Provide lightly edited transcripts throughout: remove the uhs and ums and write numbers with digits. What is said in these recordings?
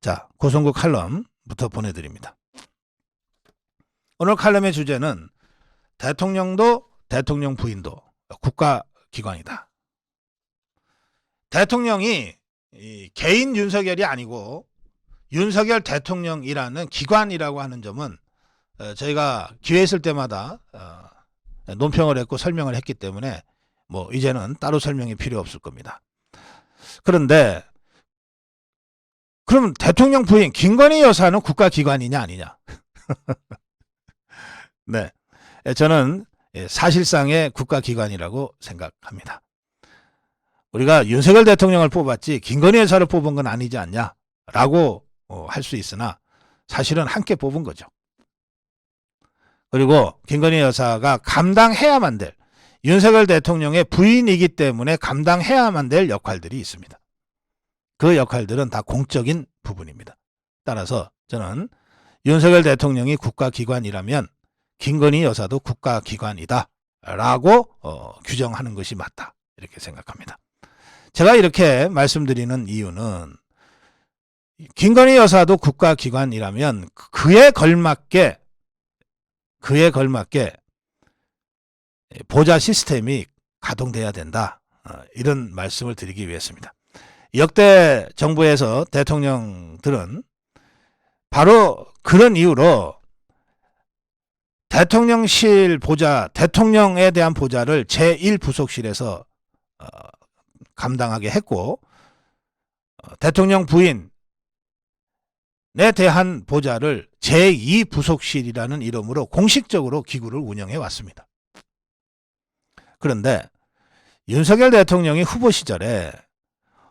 자, 고성국 칼럼부터 보내드립니다. 오늘 칼럼의 주제는 대통령도 대통령 부인도 국가기관이다. 대통령이 개인 윤석열이 아니고 윤석열 대통령이라는 기관이라고 하는 점은 저희가 기회 있을 때마다 논평을 했고 설명을 했기 때문에 뭐 이제는 따로 설명이 필요 없을 겁니다. 그런데 그럼 대통령 부인 김건희 여사는 국가기관이냐 아니냐? 네, 저는 사실상의 국가기관이라고 생각합니다. 우리가 윤석열 대통령을 뽑았지 김건희 여사를 뽑은 건 아니지 않냐라고 할 수 있으나 사실은 함께 뽑은 거죠. 그리고 김건희 여사가 감당해야만 될 윤석열 대통령의 부인이기 때문에 감당해야만 될 역할들이 있습니다. 그 역할들은 다 공적인 부분입니다. 따라서 저는 윤석열 대통령이 국가기관이라면 김건희 여사도 국가기관이다 라고 규정하는 것이 맞다 이렇게 생각합니다. 제가 이렇게 말씀드리는 이유는 김건희 여사도 국가기관이라면 그에 걸맞게 보좌 시스템이 가동돼야 된다 이런 말씀을 드리기 위해서입니다. 역대 정부에서 대통령들은 바로 그런 이유로 대통령실 보좌, 대통령에 대한 보좌를 제1부속실에서 감당하게 했고 대통령 부인에 대한 보좌를 제2부속실이라는 이름으로 공식적으로 기구를 운영해 왔습니다. 그런데 윤석열 대통령이 후보 시절에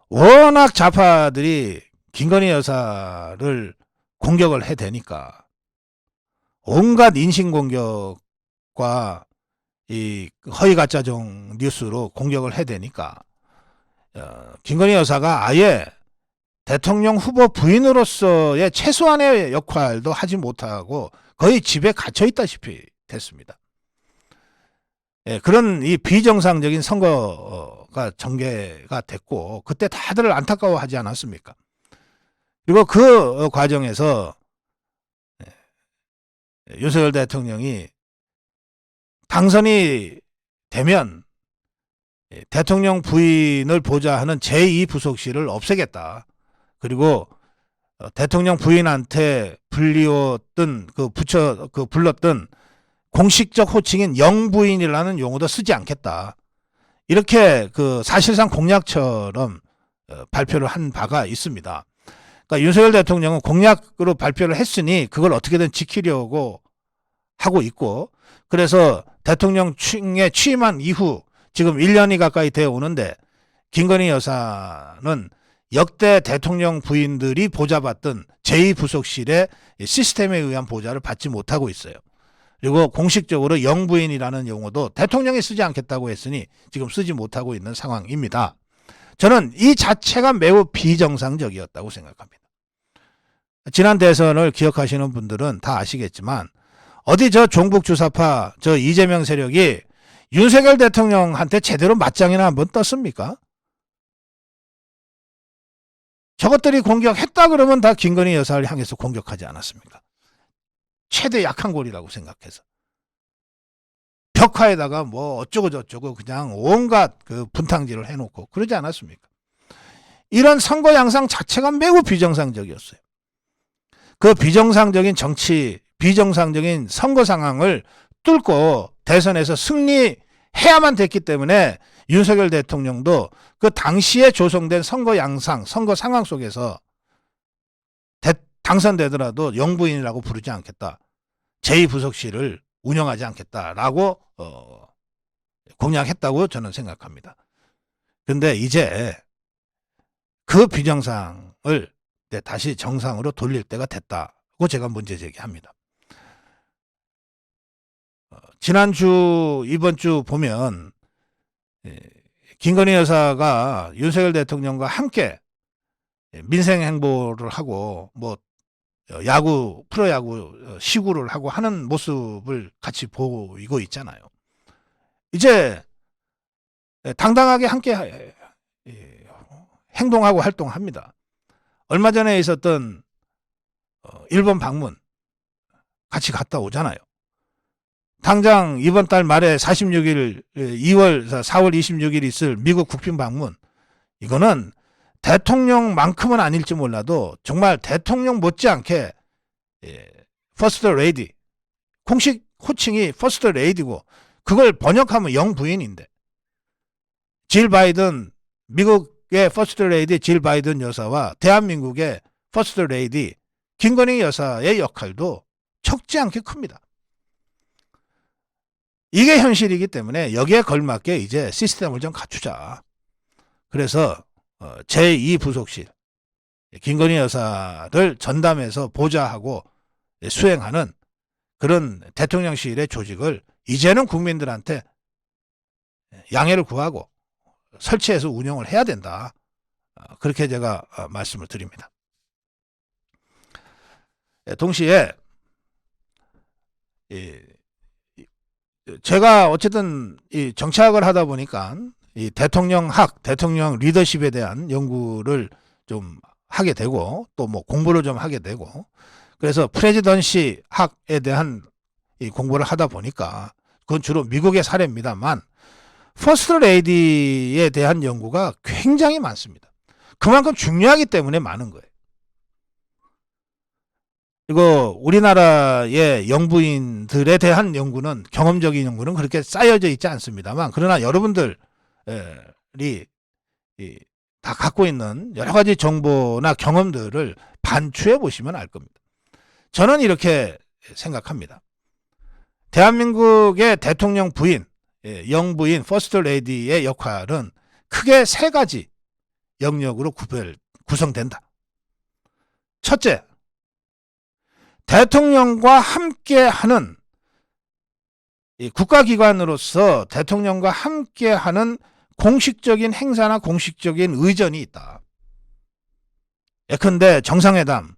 워낙 좌파들이 김건희 여사를 공격을 해대니까 온갖 인신공격과 이 허위가짜종 뉴스로 공격을 해대니까 김건희 여사가 아예 대통령 후보 부인으로서의 최소한의 역할도 하지 못하고 거의 집에 갇혀 있다시피 됐습니다. 그런 이 비정상적인 선거가 전개가 됐고 그때 다들 안타까워하지 않았습니까? 그리고 그 과정에서 윤석열 대통령이 당선이 되면 대통령 부인을 보좌하는 제2부속실을 없애겠다. 그리고 대통령 부인한테 불렸던 불렀던 공식적 호칭인 영부인이라는 용어도 쓰지 않겠다. 이렇게 사실상 공약처럼 발표를 한 바가 있습니다. 그러니까 윤석열 대통령은 공약으로 발표를 했으니 그걸 어떻게든 지키려고 하고 있고 그래서 대통령에 취임한 이후 지금 1년이 가까이 되어 오는데 김건희 여사는 역대 대통령 부인들이 보좌받던 제2부속실의 시스템에 의한 보좌를 받지 못하고 있어요. 그리고 공식적으로 영부인이라는 용어도 대통령이 쓰지 않겠다고 했으니 지금 쓰지 못하고 있는 상황입니다. 저는 이 자체가 매우 비정상적이었다고 생각합니다. 지난 대선을 기억하시는 분들은 다 아시겠지만 어디 저 종북주사파 저 이재명 세력이 윤석열 대통령한테 제대로 맞짱이나 한번 떴습니까? 저것들이 공격했다 그러면 다 김건희 여사를 향해서 공격하지 않았습니까? 최대 약한 골이라고 생각해서 벽화에다가 뭐 어쩌고 저쩌고 그냥 온갖 분탕질을 해놓고 그러지 않았습니까? 이런 선거 양상 자체가 매우 비정상적이었어요. 그 비정상적인 정치, 비정상적인 선거 상황을 뚫고 대선에서 승리해야만 됐기 때문에 윤석열 대통령도 그 당시에 조성된 선거 양상, 선거 상황 속에서 당선되더라도 영부인이라고 부르지 않겠다. 제2부속실을 운영하지 않겠다라고 공약했다고 저는 생각합니다. 그런데 이제 그 비정상을 다시 정상으로 돌릴 때가 됐다고 제가 문제 제기합니다. 지난주, 이번 주 보면 김건희 여사가 윤석열 대통령과 함께 민생 행보를 하고 뭐 야구, 프로야구 시구를 하고 하는 모습을 같이 보이고 있잖아요. 이제 당당하게 함께 행동하고 활동합니다. 얼마 전에 있었던 일본 방문 같이 갔다 오잖아요. 당장 이번 달 말에 46일 4월 26일 있을 미국 국빈 방문, 이거는 대통령만큼은 아닐지 몰라도 정말 대통령 못지않게 퍼스트 레이디, 공식 호칭이 퍼스트 레이디고 그걸 번역하면 영부인인데, 질 바이든, 미국의 퍼스트 레이디 질 바이든 여사와 대한민국의 퍼스트 레이디 김건희 여사의 역할도 적지 않게 큽니다. 이게 현실이기 때문에 여기에 걸맞게 이제 시스템을 좀 갖추자. 그래서 제2부속실 김건희 여사를 전담해서 보좌하고 수행하는 그런 대통령실의 조직을 이제는 국민들한테 양해를 구하고 설치해서 운영을 해야 된다. 그렇게 제가 말씀을 드립니다. 동시에 제가 어쨌든 이 정치학을 하다 보니까 이 대통령학, 대통령 리더십에 대한 연구를 좀 하게 되고 또 뭐 공부를 좀 하게 되고, 그래서 프레지던시 학에 대한 이 공부를 하다 보니까 그건 주로 미국의 사례입니다만 퍼스트 레이디에 대한 연구가 굉장히 많습니다. 그만큼 중요하기 때문에 많은 거예요. 이거 우리나라의 영부인들에 대한 연구는, 경험적인 연구는 그렇게 쌓여져 있지 않습니다만, 그러나 여러분들이 다 갖고 있는 여러 가지 정보나 경험들을 반추해 보시면 알 겁니다. 저는 이렇게 생각합니다. 대한민국의 대통령 부인, 영부인, 퍼스트 레이디의 역할은 크게 세 가지 영역으로 구성된다. 첫째, 대통령과 함께하는, 국가기관으로서 대통령과 함께하는 공식적인 행사나 공식적인 의전이 있다. 예컨대 정상회담,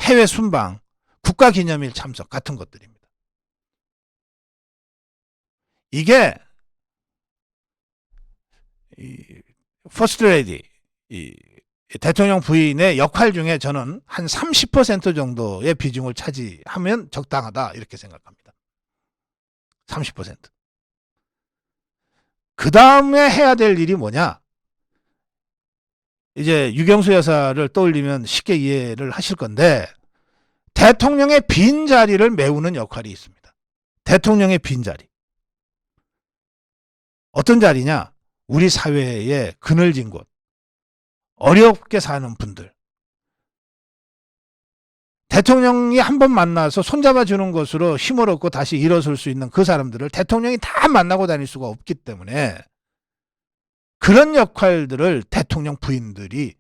해외 순방, 국가기념일 참석 같은 것들입니다. 이게 퍼스트 레이디, 대통령 부인의 역할 중에 저는 한 30% 정도의 비중을 차지하면 적당하다, 이렇게 생각합니다. 30%. 그 다음에 해야 될 일이 뭐냐? 이제 유경수 여사를 떠올리면 쉽게 이해를 하실 건데, 대통령의 빈자리를 메우는 역할이 있습니다. 대통령의 빈자리. 어떤 자리냐? 우리 사회의 그늘진 곳, 어렵게 사는 분들, 대통령이 한번 만나서 손잡아 주는 것으로 힘을 얻고 다시 일어설 수 있는 그 사람들을 대통령이 다 만나고 다닐 수가 없기 때문에 그런 역할들을 대통령 부인들이,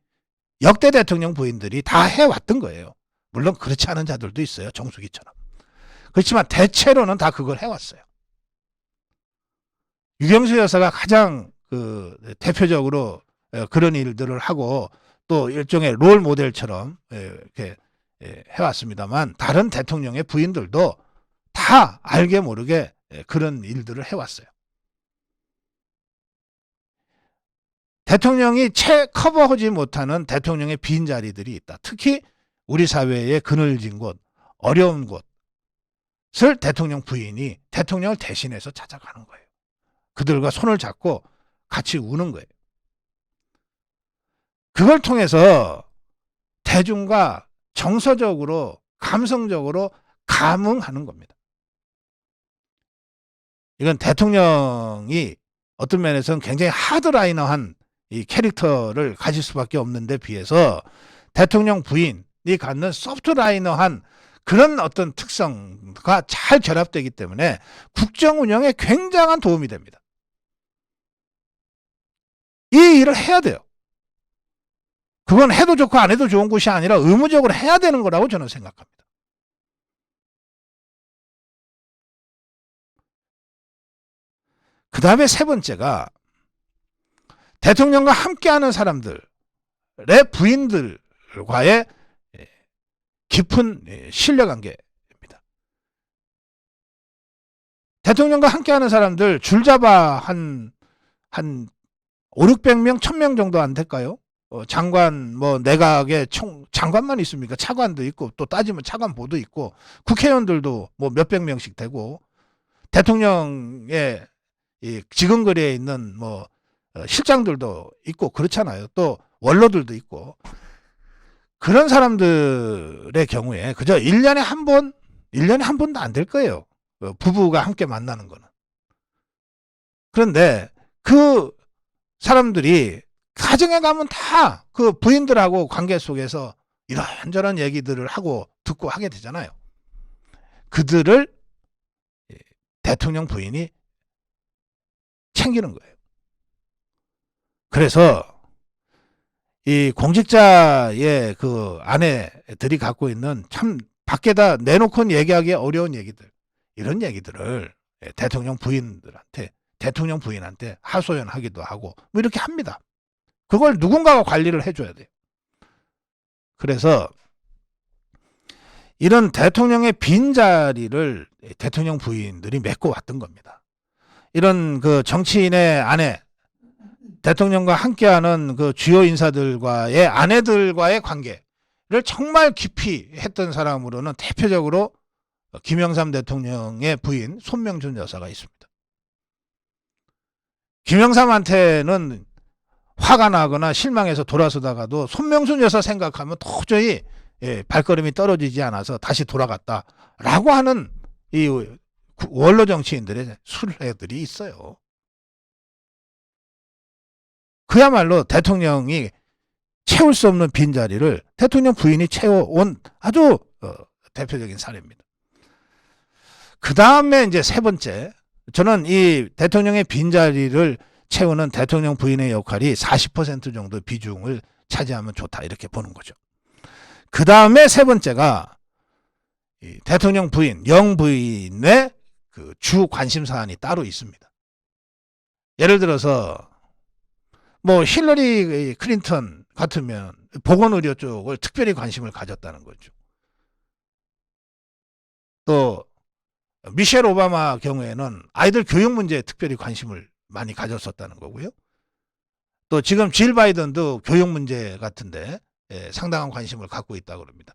역대 대통령 부인들이 다 해왔던 거예요. 물론 그렇지 않은 자들도 있어요. 정수기처럼. 그렇지만 대체로는 다 그걸 해왔어요. 유경수 여사가 가장 대표적으로 그런 일들을 하고 또 일종의 롤 모델처럼 이렇게 해왔습니다만, 다른 대통령의 부인들도 다 알게 모르게 그런 일들을 해왔어요. 대통령이 채 커버하지 못하는 대통령의 빈자리들이 있다. 특히 우리 사회의 그늘진 곳, 어려운 곳을 대통령 부인이 대통령을 대신해서 찾아가는 거예요. 그들과 손을 잡고 같이 우는 거예요. 그걸 통해서 대중과 정서적으로, 감성적으로 감흥하는 겁니다. 이건 대통령이 어떤 면에서는 굉장히 하드라이너한 이 캐릭터를 가질 수밖에 없는데 비해서 대통령 부인이 갖는 소프트라이너한 그런 어떤 특성과 잘 결합되기 때문에 국정 운영에 굉장한 도움이 됩니다. 이 일을 해야 돼요. 그건 해도 좋고 안 해도 좋은 것이 아니라 의무적으로 해야 되는 거라고 저는 생각합니다. 그 다음에 세 번째가 대통령과 함께하는 사람들의 부인들과의 깊은 신뢰관계입니다. 대통령과 함께하는 사람들 줄잡아 한 5, 600명, 1000명 정도 안 될까요? 장관 뭐 내각의 장관만 있습니까? 차관도 있고 또 따지면 차관보도 있고 국회의원들도 뭐 몇백 명씩 되고 대통령의 이 지근거리에 있는 뭐 실장들도 있고 그렇잖아요. 또 원로들도 있고 그런 사람들의 경우에 그저 1년에 한 번도 안 될 거예요. 부부가 함께 만나는 거는. 그런데 그 사람들이 가정에 가면 다 그 부인들하고 관계 속에서 이런저런 얘기들을 하고 듣고 하게 되잖아요. 그들을 대통령 부인이 챙기는 거예요. 그래서 이 공직자의 그 아내들이 갖고 있는 참 밖에다 내놓고는 얘기하기 어려운 얘기들, 이런 얘기들을 대통령 부인한테 하소연하기도 하고 뭐 이렇게 합니다. 그걸 누군가가 관리를 해줘야 돼요. 그래서 이런 대통령의 빈자리를 대통령 부인들이 메꿔 왔던 겁니다. 이런 그 정치인의 아내, 대통령과 함께하는 그 주요 인사들과의 아내들과의 관계를 정말 깊이 했던 사람으로는 대표적으로 김영삼 대통령의 부인 손명준 여사가 있습니다. 김영삼한테는 화가 나거나 실망해서 돌아서다가도 손명준 여사 생각하면 도저히 발걸음이 떨어지지 않아서 다시 돌아갔다라고 하는 이 원로 정치인들의 순례들이 있어요. 그야말로 대통령이 채울 수 없는 빈자리를 대통령 부인이 채워온 아주 대표적인 사례입니다. 그 다음에 이제 세 번째, 저는 이 대통령의 빈자리를 채우는 대통령 부인의 역할이 40% 정도 비중을 차지하면 좋다 이렇게 보는 거죠. 그 다음에 세 번째가 이 대통령 부인, 영부인의 그 주 관심 사안이 따로 있습니다. 예를 들어서 뭐 힐러리 클린턴 같으면 보건의료 쪽을 특별히 관심을 가졌다는 거죠. 또 미셸 오바마 경우에는 아이들 교육 문제에 특별히 관심을 많이 가졌었다는 거고요. 또 지금 질 바이든도 교육 문제 같은데 상당한 관심을 갖고 있다고 합니다.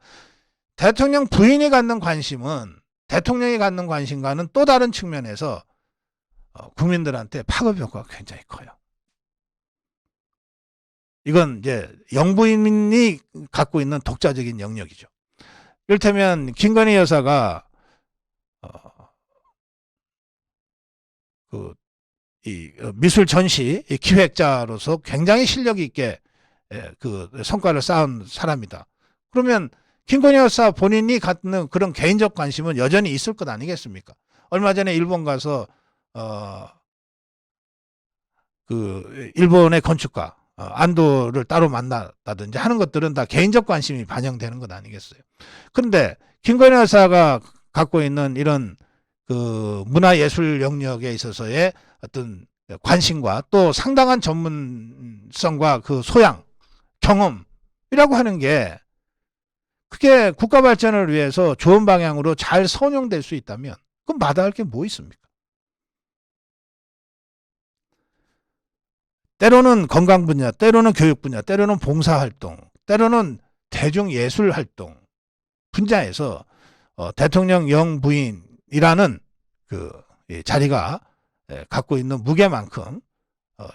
대통령 부인이 갖는 관심은 대통령이 갖는 관심과는 또 다른 측면에서 국민들한테 파급 효과가 굉장히 커요. 이건 이제 영부인이 갖고 있는 독자적인 영역이죠. 이를테면 김건희 여사가 이 미술 전시 기획자로서 굉장히 실력 있게 그 성과를 쌓은 사람이다. 그러면 김건희 여사 본인이 갖는 그런 개인적 관심은 여전히 있을 것 아니겠습니까? 얼마 전에 일본 가서 그 일본의 건축가 안도를 따로 만났다든지 하는 것들은 다 개인적 관심이 반영되는 것 아니겠어요? 그런데 김건희 여사가 갖고 있는 이런 그 문화예술 영역에 있어서의 어떤 관심과 또 상당한 전문성과 그 소양, 경험이라고 하는 게 그게 국가 발전을 위해서 좋은 방향으로 잘 선용될 수 있다면 그럼 마다할 게 뭐 있습니까? 때로는 건강 분야, 때로는 교육 분야, 때로는 봉사활동, 때로는 대중예술활동 분야에서 대통령 영부인이라는 그 자리가 갖고 있는 무게만큼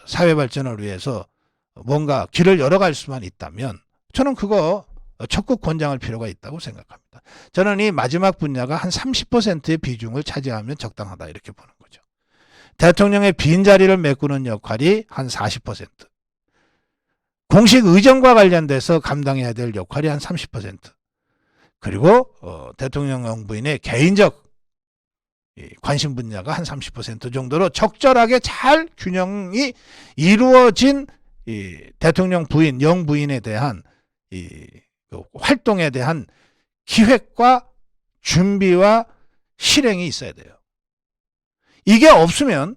사회 발전을 위해서 뭔가 길을 열어갈 수만 있다면 저는 그거 적극 권장할 필요가 있다고 생각합니다. 저는 이 마지막 분야가 한 30%의 비중을 차지하면 적당하다 이렇게 보는 거죠. 대통령의 빈자리를 메꾸는 역할이 한 40%, 공식 의정과 관련돼서 감당해야 될 역할이 한 30%, 그리고 대통령 영부인의 개인적 관심 분야가 한 30% 정도로 적절하게 잘 균형이 이루어진 이 대통령 부인, 영부인에 대한 이 활동에 대한 기획과 준비와 실행이 있어야 돼요. 이게 없으면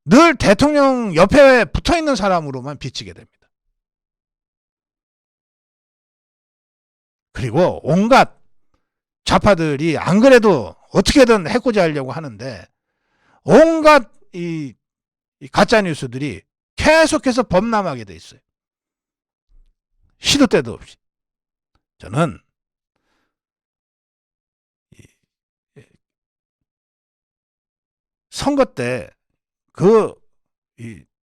늘 대통령 옆에 붙어 있는 사람으로만 비치게 됩니다. 그리고 온갖 좌파들이 안 그래도 어떻게든 해코지 하려고 하는데 온갖 이 가짜 뉴스들이 계속해서 범람하게 돼 있어요. 시도 때도 없이. 저는 선거 때 그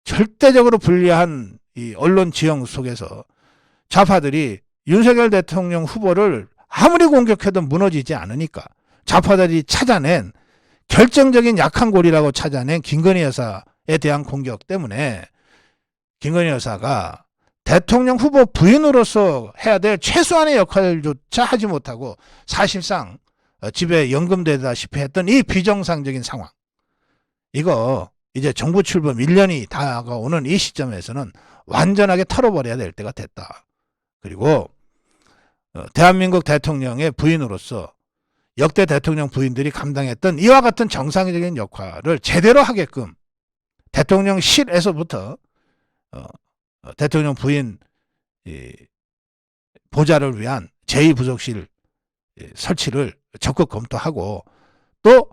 절대적으로 불리한 이 언론 지형 속에서 좌파들이 윤석열 대통령 후보를 아무리 공격해도 무너지지 않으니까 좌파들이 찾아낸 결정적인 약한 고리라고 찾아낸 김건희 여사에 대한 공격 때문에 김건희 여사가 대통령 후보 부인으로서 해야 될 최소한의 역할조차 하지 못하고 사실상 집에 연금되다시피 했던 이 비정상적인 상황. 이거 이제 정부 출범 1년이 다가오는 이 시점에서는 완전하게 털어버려야 될 때가 됐다. 그리고 대한민국 대통령의 부인으로서 역대 대통령 부인들이 감당했던 이와 같은 정상적인 역할을 제대로 하게끔 대통령실에서부터 대통령 부인 보좌를 위한 제2부속실 설치를 적극 검토하고 또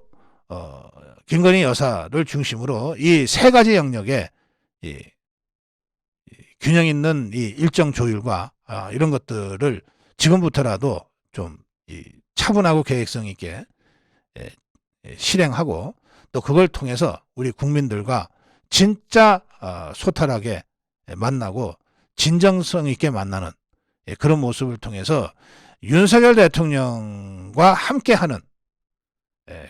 김건희 여사를 중심으로 이 세 가지 영역에 균형 있는 이 일정 조율과 이런 것들을 지금부터라도 좀 차분하고 계획성 있게 실행하고 또 그걸 통해서 우리 국민들과 진짜 소탈하게 만나고 진정성 있게 만나는 그런 모습을 통해서 윤석열 대통령과 함께하는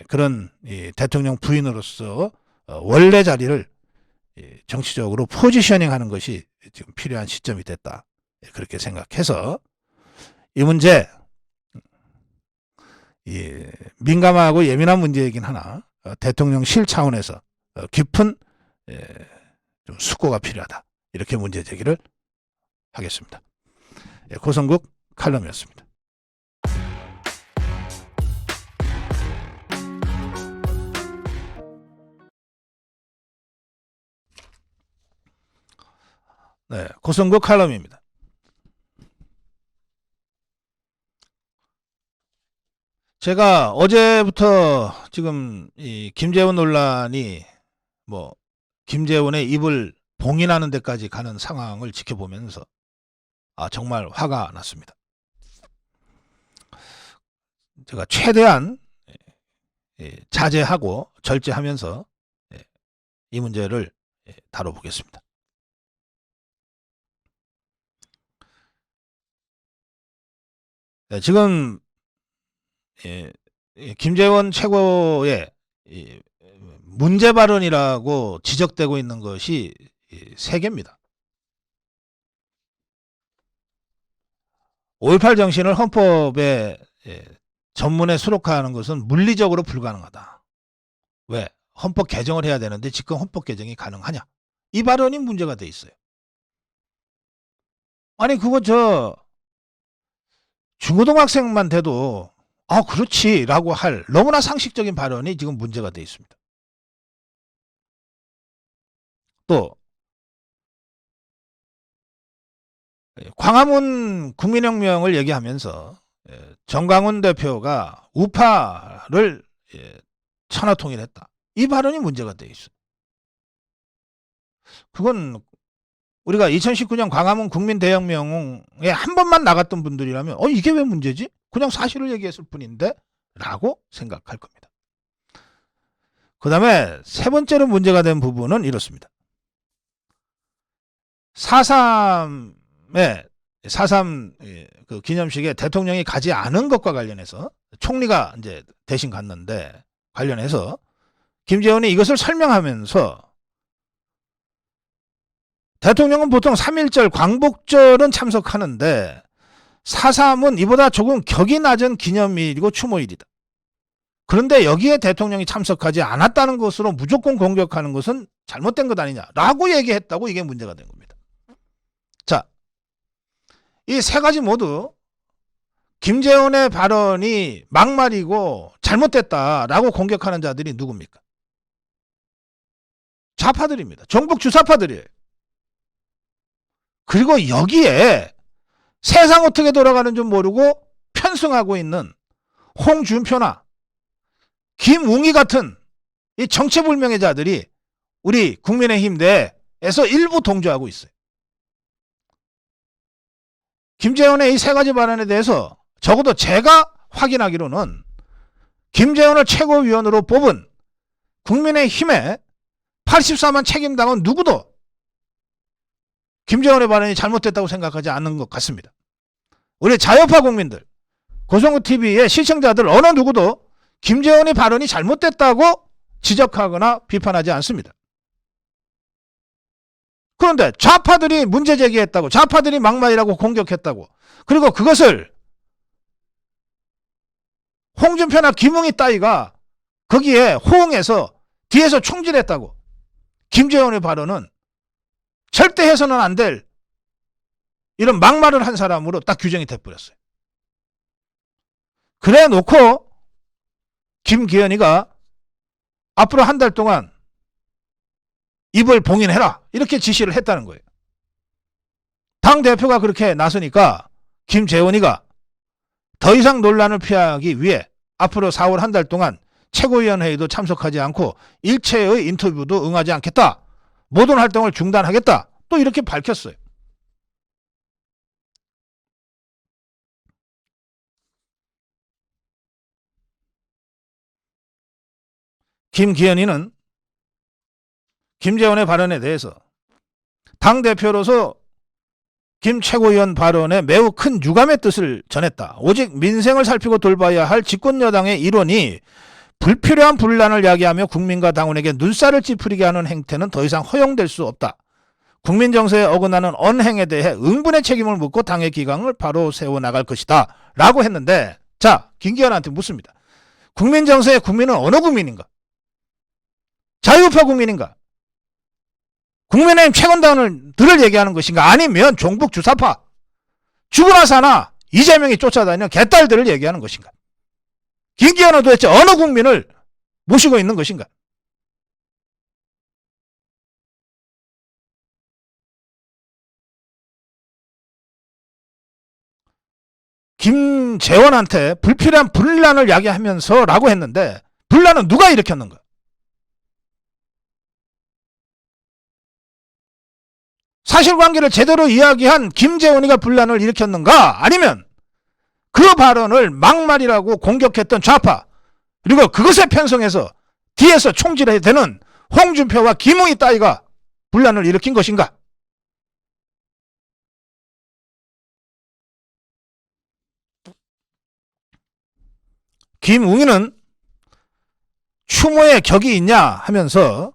그런 대통령 부인으로서 원래 자리를 정치적으로 포지셔닝하는 것이 지금 필요한 시점이 됐다. 그렇게 생각해서 이 문제 민감하고 예민한 문제이긴 하나 대통령실 차원에서 깊은 좀 숙고가 필요하다. 이렇게 문제 제기를 하겠습니다. 고성국 칼럼이었습니다. 네, 고성국 칼럼입니다. 제가 어제부터 지금 이 김재원 논란이 뭐 김재원의 입을 봉인하는 데까지 가는 상황을 지켜보면서 정말 화가 났습니다. 제가 최대한 자제하고 절제하면서 이 문제를 다뤄보겠습니다. 지금 김재원 최고의 문제 발언이라고 지적되고 있는 것이 세 개입니다. 5.18 정신을 헌법에 전문에 수록하는 것은 물리적으로 불가능하다. 왜? 헌법 개정을 해야 되는데 지금 헌법 개정이 가능하냐? 이 발언이 문제가 돼 있어요. 아니 그거 중고등학생만 돼도 그렇지 라고 할 너무나 상식적인 발언이 지금 문제가 돼 있습니다. 또 광화문 국민혁명을 얘기하면서 정광훈 대표가 우파를 천하통일했다. 이 발언이 문제가 돼 있어요. 그건 우리가 2019년 광화문 국민대혁명에 한 번만 나갔던 분들이라면 이게 왜 문제지? 그냥 사실을 얘기했을 뿐인데? 라고 생각할 겁니다. 그 다음에 세 번째로 문제가 된 부분은 이렇습니다. 4.3 그 기념식에 대통령이 가지 않은 것과 관련해서 총리가 이제 대신 갔는데 관련해서 김재원이 이것을 설명하면서 대통령은 보통 3.1절 광복절은 참석하는데 4.3은 이보다 조금 격이 낮은 기념일이고 추모일이다. 그런데 여기에 대통령이 참석하지 않았다는 것으로 무조건 공격하는 것은 잘못된 것 아니냐라고 얘기했다고 이게 문제가 된 겁니다. 자, 이 세 가지 모두 김재원의 발언이 막말이고 잘못됐다라고 공격하는 자들이 누굽니까? 좌파들입니다. 종북 주사파들이에요. 그리고 여기에 세상 어떻게 돌아가는 줄 모르고 편승하고 있는 홍준표나 김웅이 같은 이 정체불명의 자들이 우리 국민의힘 내 일부 동조하고 있어요. 김재원의 이 세 가지 발언에 대해서 적어도 제가 확인하기로는 김재원을 최고위원으로 뽑은 국민의힘의 84만 책임당은 누구도 김재원의 발언이 잘못됐다고 생각하지 않는 것 같습니다. 우리 자유파 국민들, 고성구TV의 시청자들 어느 누구도 김재원의 발언이 잘못됐다고 지적하거나 비판하지 않습니다. 그런데 좌파들이 문제 제기했다고, 좌파들이 막말이라고 공격했다고, 그리고 그것을 홍준표나 김웅이 따위가 거기에 호응해서 뒤에서 총질했다고, 김재원의 발언은 절대 해서는 안 될 이런 막말을 한 사람으로 딱 규정이 돼버렸어요. 그래 놓고 김기현이가 앞으로 한 달 동안 입을 봉인해라 이렇게 지시를 했다는 거예요. 당대표가 그렇게 나서니까 김재원이가 더 이상 논란을 피하기 위해 앞으로 4월 한 달 동안 최고위원회의도 참석하지 않고 일체의 인터뷰도 응하지 않겠다. 모든 활동을 중단하겠다. 또 이렇게 밝혔어요. 김기현이는 김재원의 발언에 대해서 당대표로서 김 최고위원 발언에 매우 큰 유감의 뜻을 전했다. 오직 민생을 살피고 돌봐야 할 집권여당의 일원이 불필요한 분란을 야기하며 국민과 당원에게 눈살을 찌푸리게 하는 행태는 더 이상 허용될 수 없다. 국민 정서에 어긋나는 언행에 대해 응분의 책임을 묻고 당의 기강을 바로 세워나갈 것이다. 라고 했는데, 자, 김기현한테 묻습니다. 국민 정서의 국민은 어느 국민인가? 자유파 국민인가? 국민의힘 최고당원들을 얘기하는 것인가? 아니면 종북 주사파, 죽으나 사나 이재명이 쫓아다니는 개딸들을 얘기하는 것인가? 김기현은 도대체 어느 국민을 모시고 있는 것인가? 김재원한테 불필요한 분란을 야기하면서 라고 했는데, 분란은 누가 일으켰는가? 사실관계를 제대로 이야기한 김재원이가 분란을 일으켰는가? 아니면 그 발언을 막말이라고 공격했던 좌파, 그리고 그것에 편성해서 뒤에서 총질해야 되는 홍준표와 김웅이 따위가 분란을 일으킨 것인가? 김웅이는 추모의 격이 있냐 하면서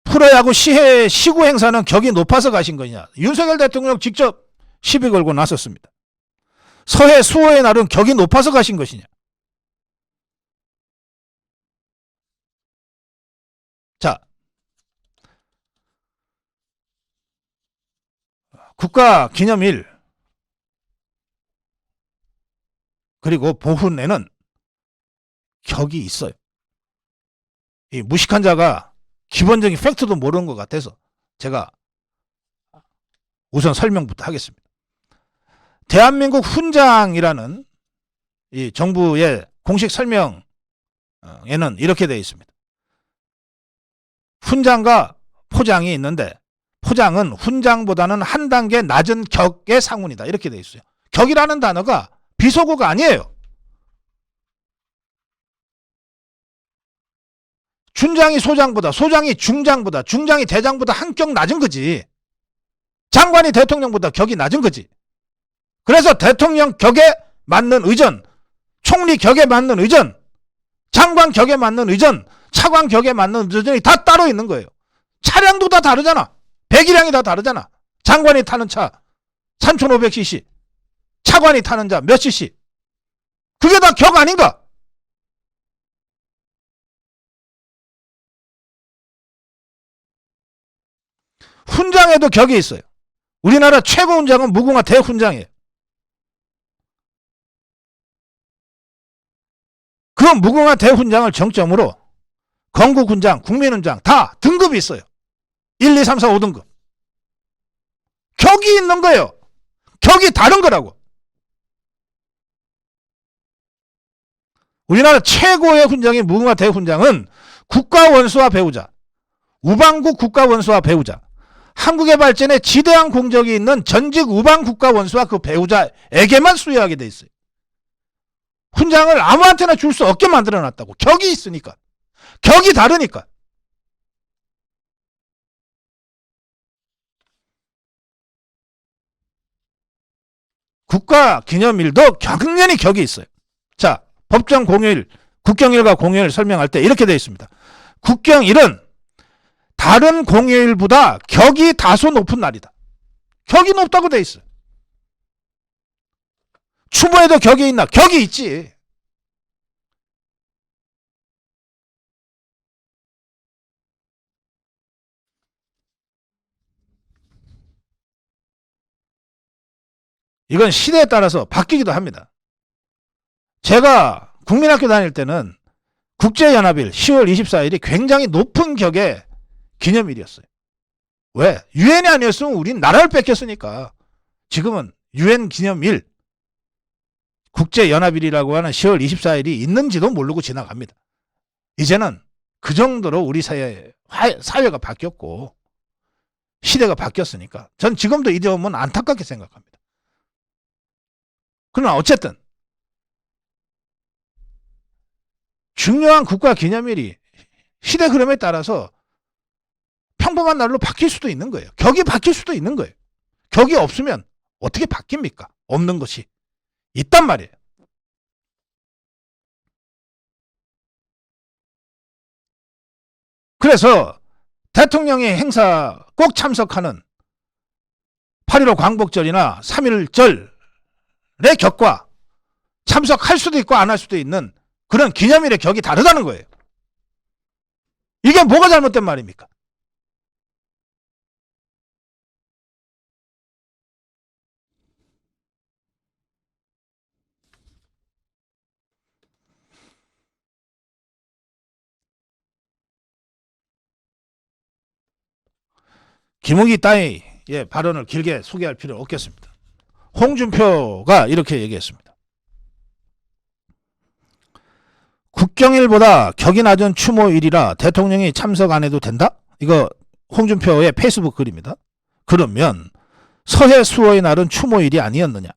프로야구 시구 행사는 격이 높아서 가신 거냐. 윤석열 대통령 직접 시비 걸고 나섰습니다. 서해 수호의 날은 격이 높아서 가신 것이냐. 자, 국가기념일 그리고 보훈에는 격이 있어요. 이 무식한 자가 기본적인 팩트도 모르는 것 같아서 제가 우선 설명부터 하겠습니다. 대한민국 훈장이라는 이 정부의 공식 설명에는 이렇게 되어 있습니다. 훈장과 포장이 있는데, 포장은 훈장보다는 한 단계 낮은 격의 상훈이다. 이렇게 되어 있어요. 격이라는 단어가 비속어가 아니에요. 춘장이 소장보다, 소장이 중장보다, 중장이 대장보다 한 격 낮은 거지. 장관이 대통령보다 격이 낮은 거지. 그래서 대통령 격에 맞는 의전, 총리 격에 맞는 의전, 장관 격에 맞는 의전, 차관 격에 맞는 의전이 다 따로 있는 거예요. 차량도 다 다르잖아. 배기량이 다 다르잖아. 장관이 타는 차 3500cc, 차관이 타는 차 몇 cc. 그게 다 격 아닌가? 훈장에도 격이 있어요. 우리나라 최고 훈장은 무궁화 대훈장이에요. 그 무궁화 대훈장을 정점으로 건국훈장, 국민훈장 다 등급이 있어요. 1, 2, 3, 4, 5등급. 격이 있는 거예요. 격이 다른 거라고. 우리나라 최고의 훈장인 무궁화 대훈장은 국가 원수와 배우자, 우방국 국가 원수와 배우자, 한국의 발전에 지대한 공적이 있는 전직 우방 국가 원수와 그 배우자에게만 수여하게 돼 있어요. 훈장을 아무한테나 줄 수 없게 만들어놨다고. 격이 있으니까. 격이 다르니까. 국가기념일도 당연히 격이 있어요. 자, 법정 공휴일, 국경일과 공휴일 설명할 때 이렇게 되어 있습니다. 국경일은 다른 공휴일보다 격이 다소 높은 날이다. 격이 높다고 되어 있어요. 추모에도 격이 있나? 격이 있지. 이건 시대에 따라서 바뀌기도 합니다. 제가 국민학교 다닐 때는 국제연합일 10월 24일이 굉장히 높은 격의 기념일이었어요. 왜? 유엔이 아니었으면 우린 나라를 뺏겼으니까. 지금은 유엔 기념일, 국제연합일이라고 하는 10월 24일이 있는지도 모르고 지나갑니다. 이제는 그 정도로 우리 사회가 바뀌었고 시대가 바뀌었으니까 전 지금도 이 점은 안타깝게 생각합니다. 그러나 어쨌든 중요한 국가기념일이 시대 흐름에 따라서 평범한 날로 바뀔 수도 있는 거예요. 격이 바뀔 수도 있는 거예요. 격이 없으면 어떻게 바뀝니까? 없는 것이 있단 말이에요. 그래서 대통령의 행사 꼭 참석하는 8.15 광복절이나 3.1절의 격과 참석할 수도 있고 안 할 수도 있는 그런 기념일의 격이 다르다는 거예요. 이게 뭐가 잘못된 말입니까? 김우기 따위의 발언을 길게 소개할 필요는 없겠습니다. 홍준표가 이렇게 얘기했습니다. 국경일보다 격이 낮은 추모일이라 대통령이 참석 안 해도 된다? 이거 홍준표의 페이스북 글입니다. 그러면 서해 수호의 날은 추모일이 아니었느냐?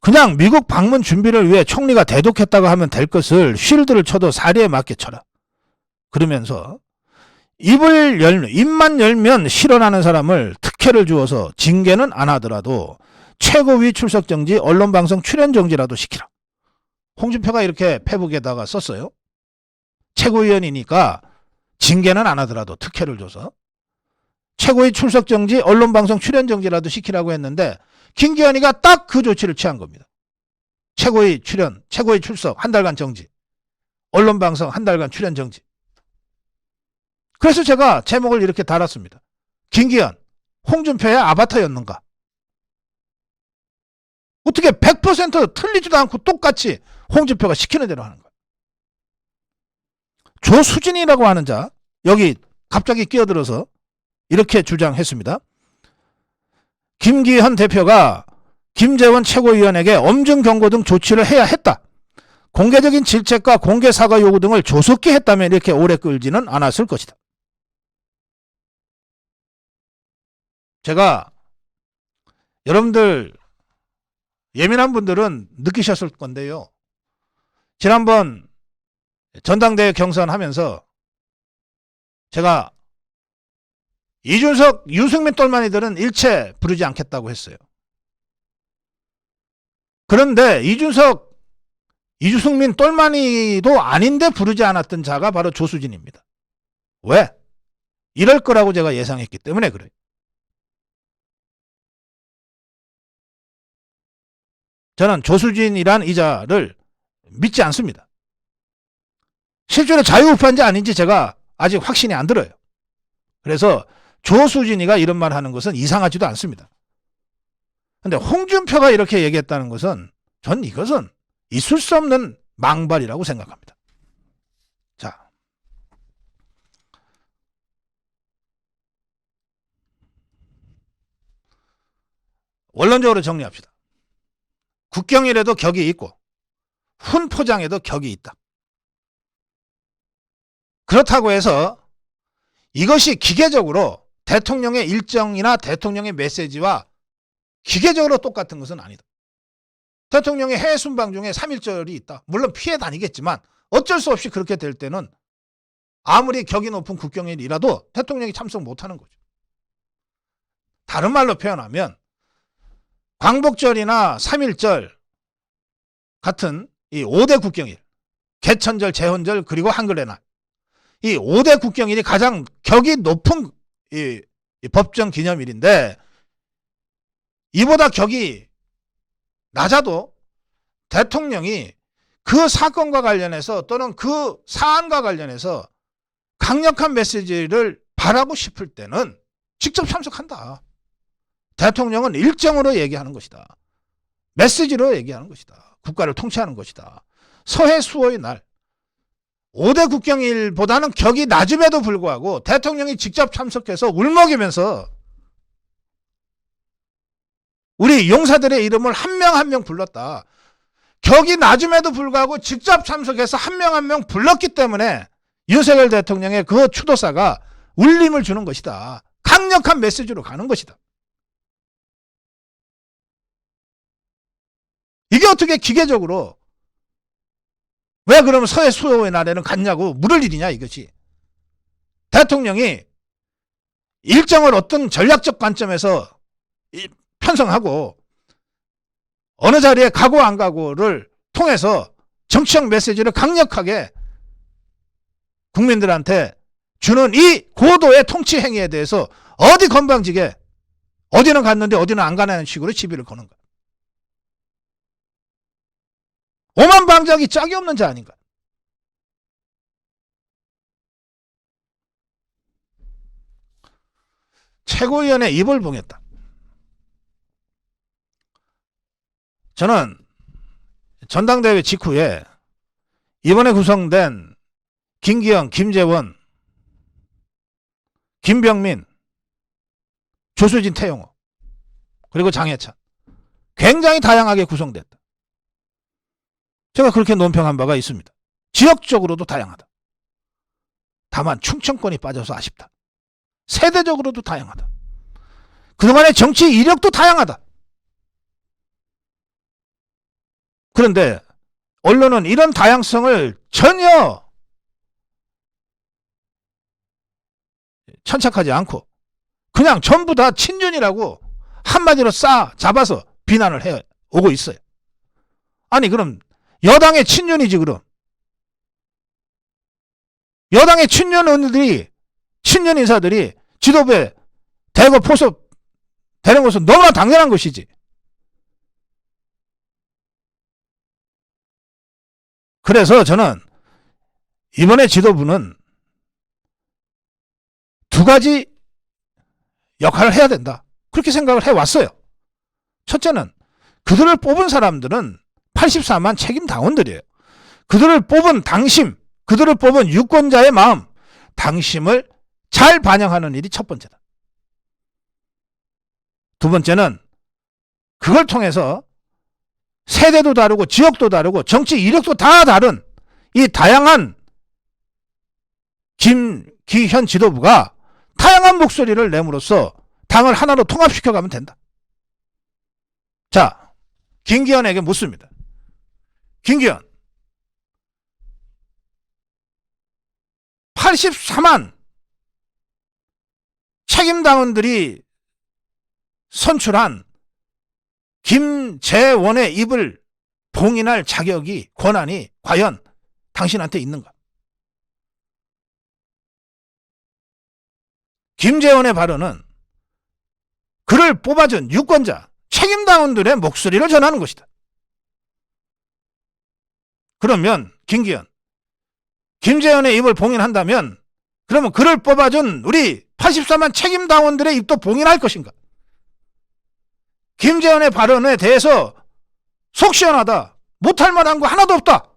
그냥 미국 방문 준비를 위해 총리가 대독했다고 하면 될 것을 쉴드를 쳐도 사리에 맞게 쳐라. 그러면서 입만 열면 실언하는 사람을 특혜를 주어서 징계는 안 하더라도 최고위 출석 정지, 언론방송 출연 정지라도 시키라. 홍준표가 이렇게 페북에다가 썼어요. 최고위원이니까 징계는 안 하더라도 특혜를 줘서 최고위 출석 정지, 언론방송 출연 정지라도 시키라고 했는데 김기현이가 딱 그 조치를 취한 겁니다. 최고위 출연, 최고위 출석 한 달간 정지, 언론방송 한 달간 출연 정지. 그래서 제가 제목을 이렇게 달았습니다. 김기현, 홍준표의 아바타였는가? 어떻게 100% 틀리지도 않고 똑같이 홍준표가 시키는 대로 하는 거야. 조수진이라고 하는 자, 여기 갑자기 끼어들어서 이렇게 주장했습니다. 김기현 대표가 김재원 최고위원에게 엄중 경고 등 조치를 해야 했다. 공개적인 질책과 공개 사과 요구 등을 조속히 했다면 이렇게 오래 끌지는 않았을 것이다. 제가 여러분들 예민한 분들은 느끼셨을 건데요. 지난번 전당대회 경선하면서 제가 이준석, 유승민 똘마니들은 일체 부르지 않겠다고 했어요. 그런데 이준석, 이주승민 똘마니도 아닌데 부르지 않았던 자가 바로 조수진입니다. 왜? 이럴 거라고 제가 예상했기 때문에 그래요. 저는 조수진이란 이자를 믿지 않습니다. 실제로 자유우파인지 아닌지 제가 아직 확신이 안 들어요. 그래서 조수진이가 이런 말 하는 것은 이상하지도 않습니다. 근데 홍준표가 이렇게 얘기했다는 것은 전 이것은 있을 수 없는 망발이라고 생각합니다. 자, 원론적으로 정리합시다. 국경일에도 격이 있고 훈포장에도 격이 있다. 그렇다고 해서 이것이 기계적으로 대통령의 일정이나 대통령의 메시지와 기계적으로 똑같은 것은 아니다. 대통령의 해외 순방 중에 3.1절이 있다. 물론 피해 다니겠지만 어쩔 수 없이 그렇게 될 때는 아무리 격이 높은 국경일이라도 대통령이 참석 못하는 거죠. 다른 말로 표현하면 광복절이나 3.1절 같은 이 5대 국경일, 개천절, 제헌절 그리고 한글의 날, 이 5대 국경일이 가장 격이 높은 이 법정 기념일인데 이보다 격이 낮아도 대통령이 그 사건과 관련해서 또는 그 사안과 관련해서 강력한 메시지를 바라고 싶을 때는 직접 참석한다. 대통령은 일정으로 얘기하는 것이다. 메시지로 얘기하는 것이다. 국가를 통치하는 것이다. 서해 수호의 날 5대 국경일보다는 격이 낮음에도 불구하고 대통령이 직접 참석해서 울먹이면서 우리 용사들의 이름을 한 명 한 명 불렀다. 격이 낮음에도 불구하고 직접 참석해서 한 명 한 명 불렀기 때문에 윤석열 대통령의 그 추도사가 울림을 주는 것이다. 강력한 메시지로 가는 것이다. 이게 어떻게 기계적으로 왜 그러면 서해 수호의 날에는 갔냐고 물을 일이냐 이것이. 대통령이 일정을 어떤 전략적 관점에서 편성하고 어느 자리에 가고 안 가고를 통해서 정치적 메시지를 강력하게 국민들한테 주는 이 고도의 통치 행위에 대해서 어디 건방지게 어디는 갔는데 어디는 안 가는 식으로 시비를 거는 거야. 오만방자기 짝이 없는 자 아닌가. 최고위원의 입을 봉했다. 저는 전당대회 직후에 이번에 구성된 김기현, 김재원, 김병민, 조수진, 태영호 그리고 장해찬 굉장히 다양하게 구성됐다. 제가 그렇게 논평한 바가 있습니다. 지역적으로도 다양하다. 다만 충청권이 빠져서 아쉽다. 세대적으로도 다양하다. 그동안의 정치 이력도 다양하다. 그런데 언론은 이런 다양성을 전혀 천착하지 않고 그냥 전부 다 친윤이라고 한마디로 잡아서 비난을 해 오고 있어요. 아니 그럼 여당의 친윤이지 그럼. 여당의 친윤 의원들이 친윤 인사들이 지도부에 대거 포섭되는 것은 너무나 당연한 것이지. 그래서 저는 이번에 지도부는 두 가지 역할을 해야 된다. 그렇게 생각을 해왔어요. 첫째는 그들을 뽑은 사람들은 84만 책임 당원들이에요. 그들을 뽑은 당심, 그들을 뽑은 유권자의 마음, 당심을 잘 반영하는 일이 첫 번째다. 두 번째는 그걸 통해서 세대도 다르고 지역도 다르고 정치 이력도 다 다른 이 다양한 김기현 지도부가 다양한 목소리를 내므로써 당을 하나로 통합시켜가면 된다. 자, 김기현에게 묻습니다. 김기현 84만 책임당원들이 선출한 김재원의 입을 봉인할 자격이 권한이 과연 당신한테 있는가? 김재원의 발언은 그를 뽑아준 유권자 책임당원들의 목소리를 전하는 것이다. 그러면 김기현 김재원의 입을 봉인한다면 그러면 그를 뽑아준 우리 84만 책임당원들의 입도 봉인할 것인가? 김재원의 발언에 대해서 속 시원하다. 못할 만한 거 하나도 없다.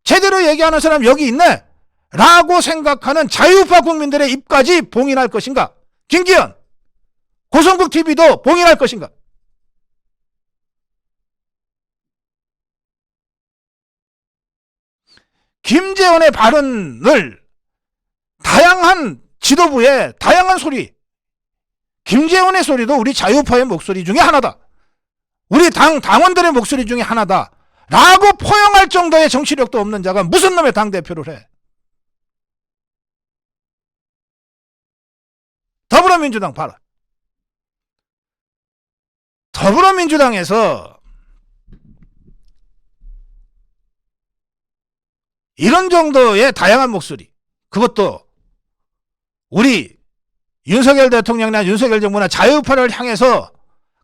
제대로 얘기하는 사람 여기 있네. 라고 생각하는 자유파 국민들의 입까지 봉인할 것인가? 김기현 고성국 TV도 봉인할 것인가? 김재원의 발언을 다양한 지도부의 다양한 소리, 김재원의 소리도 우리 자유파의 목소리 중에 하나다. 우리 당원들의 목소리 중에 하나다. 라고 포용할 정도의 정치력도 없는 자가 무슨 놈의 당대표를 해. 더불어민주당 봐라. 더불어민주당에서 이런 정도의 다양한 목소리, 그것도 우리 윤석열 대통령이나 윤석열 정부나 자유파를 향해서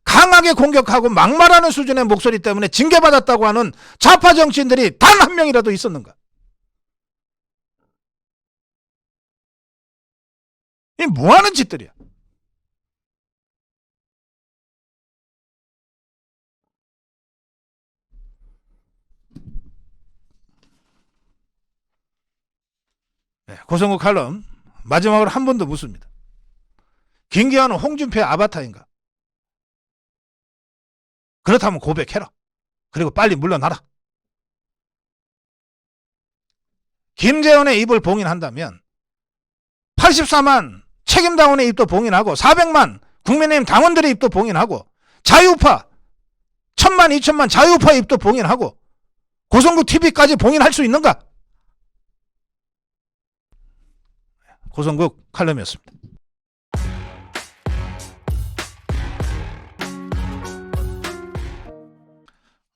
강하게 공격하고 막말하는 수준의 목소리 때문에 징계받았다고 하는 좌파 정치인들이 단 한 명이라도 있었는가? 이 뭐하는 짓들이야? 네, 고성국 칼럼 마지막으로 한 번 더 묻습니다. 김기현은 홍준표의 아바타인가? 그렇다면 고백해라. 그리고 빨리 물러나라. 김재원의 입을 봉인한다면 84만 책임당원의 입도 봉인하고 400만 국민의힘 당원들의 입도 봉인하고 자유파 1000만 2000만 자유파의 입도 봉인하고 고성국 TV까지 봉인할 수 있는가? 고성국 칼럼이었습니다.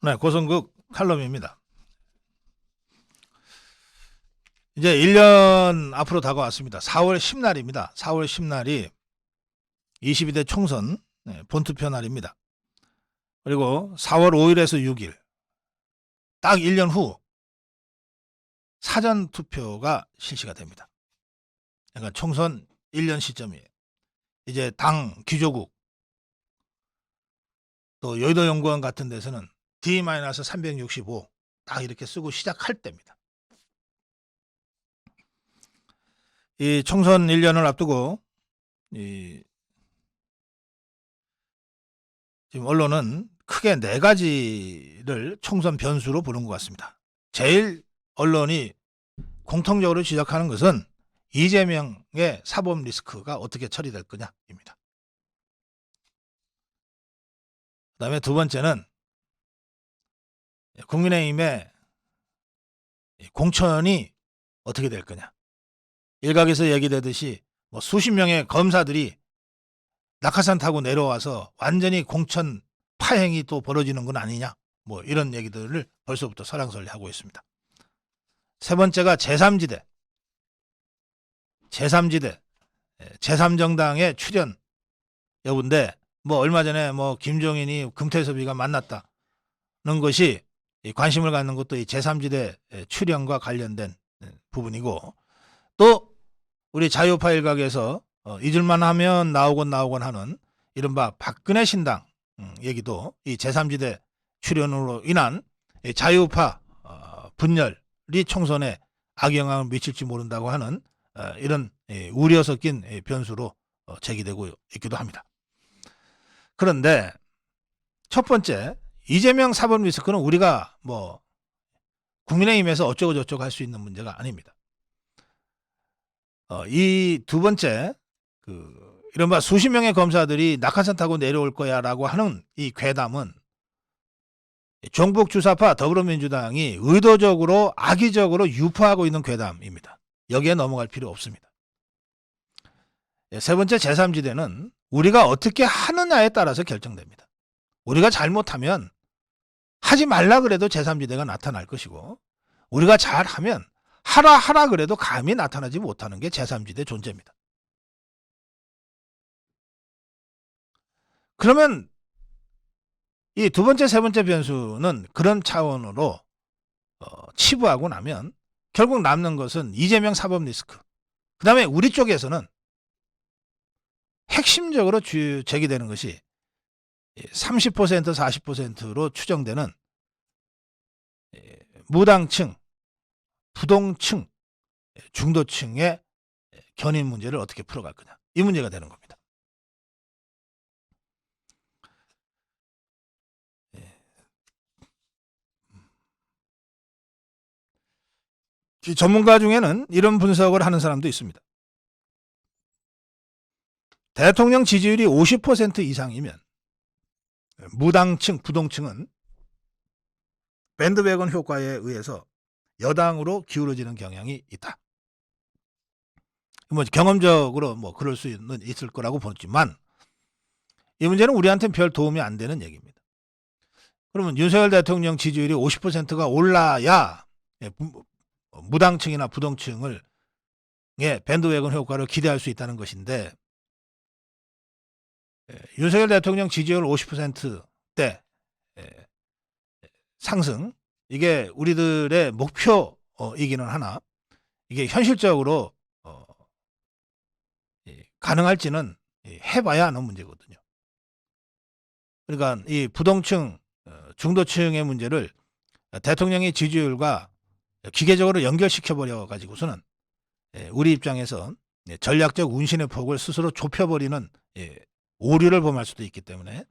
네, 고성국 칼럼입니다. 이제 1년 앞으로 다가왔습니다. 4월 10날입니다. 4월 10날이 22대 총선 본투표 날입니다. 그리고 4월 5일에서 6일 딱 1년 후 사전투표가 실시가 됩니다. 그러니까 총선 1년 시점이에요. 이제 당 기조국 또 여의도 연구원 같은 데서는 D-365 딱 이렇게 쓰고 시작할 때입니다. 이 총선 1년을 앞두고 지금 언론은 크게 4가지를 총선 변수로 보는 것 같습니다. 제일 언론이 공통적으로 지적하는 것은 이재명의 사법 리스크가 어떻게 처리될 거냐입니다. 그 다음에 두 번째는 국민의힘의 공천이 어떻게 될 거냐. 일각에서 얘기되듯이 뭐 수십 명의 검사들이 낙하산 타고 내려와서 완전히 공천 파행이 또 벌어지는 건 아니냐. 뭐 이런 얘기들을 벌써부터 설랑설레하고 있습니다. 세 번째가 제3지대. 제3정당의 출연 여부인데 뭐 얼마 전에 뭐 김종인이 금태섭이가 만났다는 것이 관심을 갖는 것도 이 제3지대 출연과 관련된 부분이고 또 우리 자유파 일각에서 잊을만 하면 나오곤 하는 이른바 박근혜 신당 얘기도 이 제3지대 출연으로 인한 자유파 분열이 총선에 악영향을 미칠지 모른다고 하는 이런 우려 섞인 변수로 제기되고 있기도 합니다. 그런데 첫 번째 이재명 사법 리스크는 우리가 뭐 국민의힘에서 어쩌고 저쩌고 할 수 있는 문제가 아닙니다. 이 두 번째 이른바 수십 명의 검사들이 낙하산 타고 내려올 거야라고 하는 이 괴담은 종북 주사파 더불어민주당이 의도적으로 악의적으로 유포하고 있는 괴담입니다. 여기에 넘어갈 필요 없습니다. 세 번째 제3지대는 우리가 어떻게 하느냐에 따라서 결정됩니다. 우리가 잘못하면 하지 말라 그래도 제3지대가 나타날 것이고 우리가 잘하면 하라 그래도 감히 나타나지 못하는 게 제3지대 존재입니다. 그러면 이 두 번째, 세 번째 변수는 그런 차원으로 치부하고 나면 결국 남는 것은 이재명 사법 리스크. 그 다음에 우리 쪽에서는 핵심적으로 제기되는 것이 30% 40%로 추정되는 무당층, 부동층, 중도층의 견인 문제를 어떻게 풀어갈 거냐. 이 문제가 되는 겁니다. 전문가 중에는 이런 분석을 하는 사람도 있습니다. 대통령 지지율이 50% 이상이면 무당층, 부동층은 밴드웨건 효과에 의해서 여당으로 기울어지는 경향이 있다. 뭐 경험적으로 뭐 그럴 수는 있을 거라고 보지만 이 문제는 우리한테는 별 도움이 안 되는 얘기입니다. 그러면 윤석열 대통령 지지율이 50%가 올라야 무당층이나 부동층을 밴드웨건 효과를 기대할 수 있다는 것인데, 윤석열 대통령 지지율 50%대 상승, 이게 우리들의 목표이기는 하나 이게 현실적으로 가능할지는 해봐야 하는 문제거든요. 그러니까 이 부동층, 중도층의 문제를 대통령의 지지율과 기계적으로 연결시켜버려 가지고서는 우리 입장에서 전략적 운신의 폭을 스스로 좁혀버리는 오류를 범할 수도 있기 때문에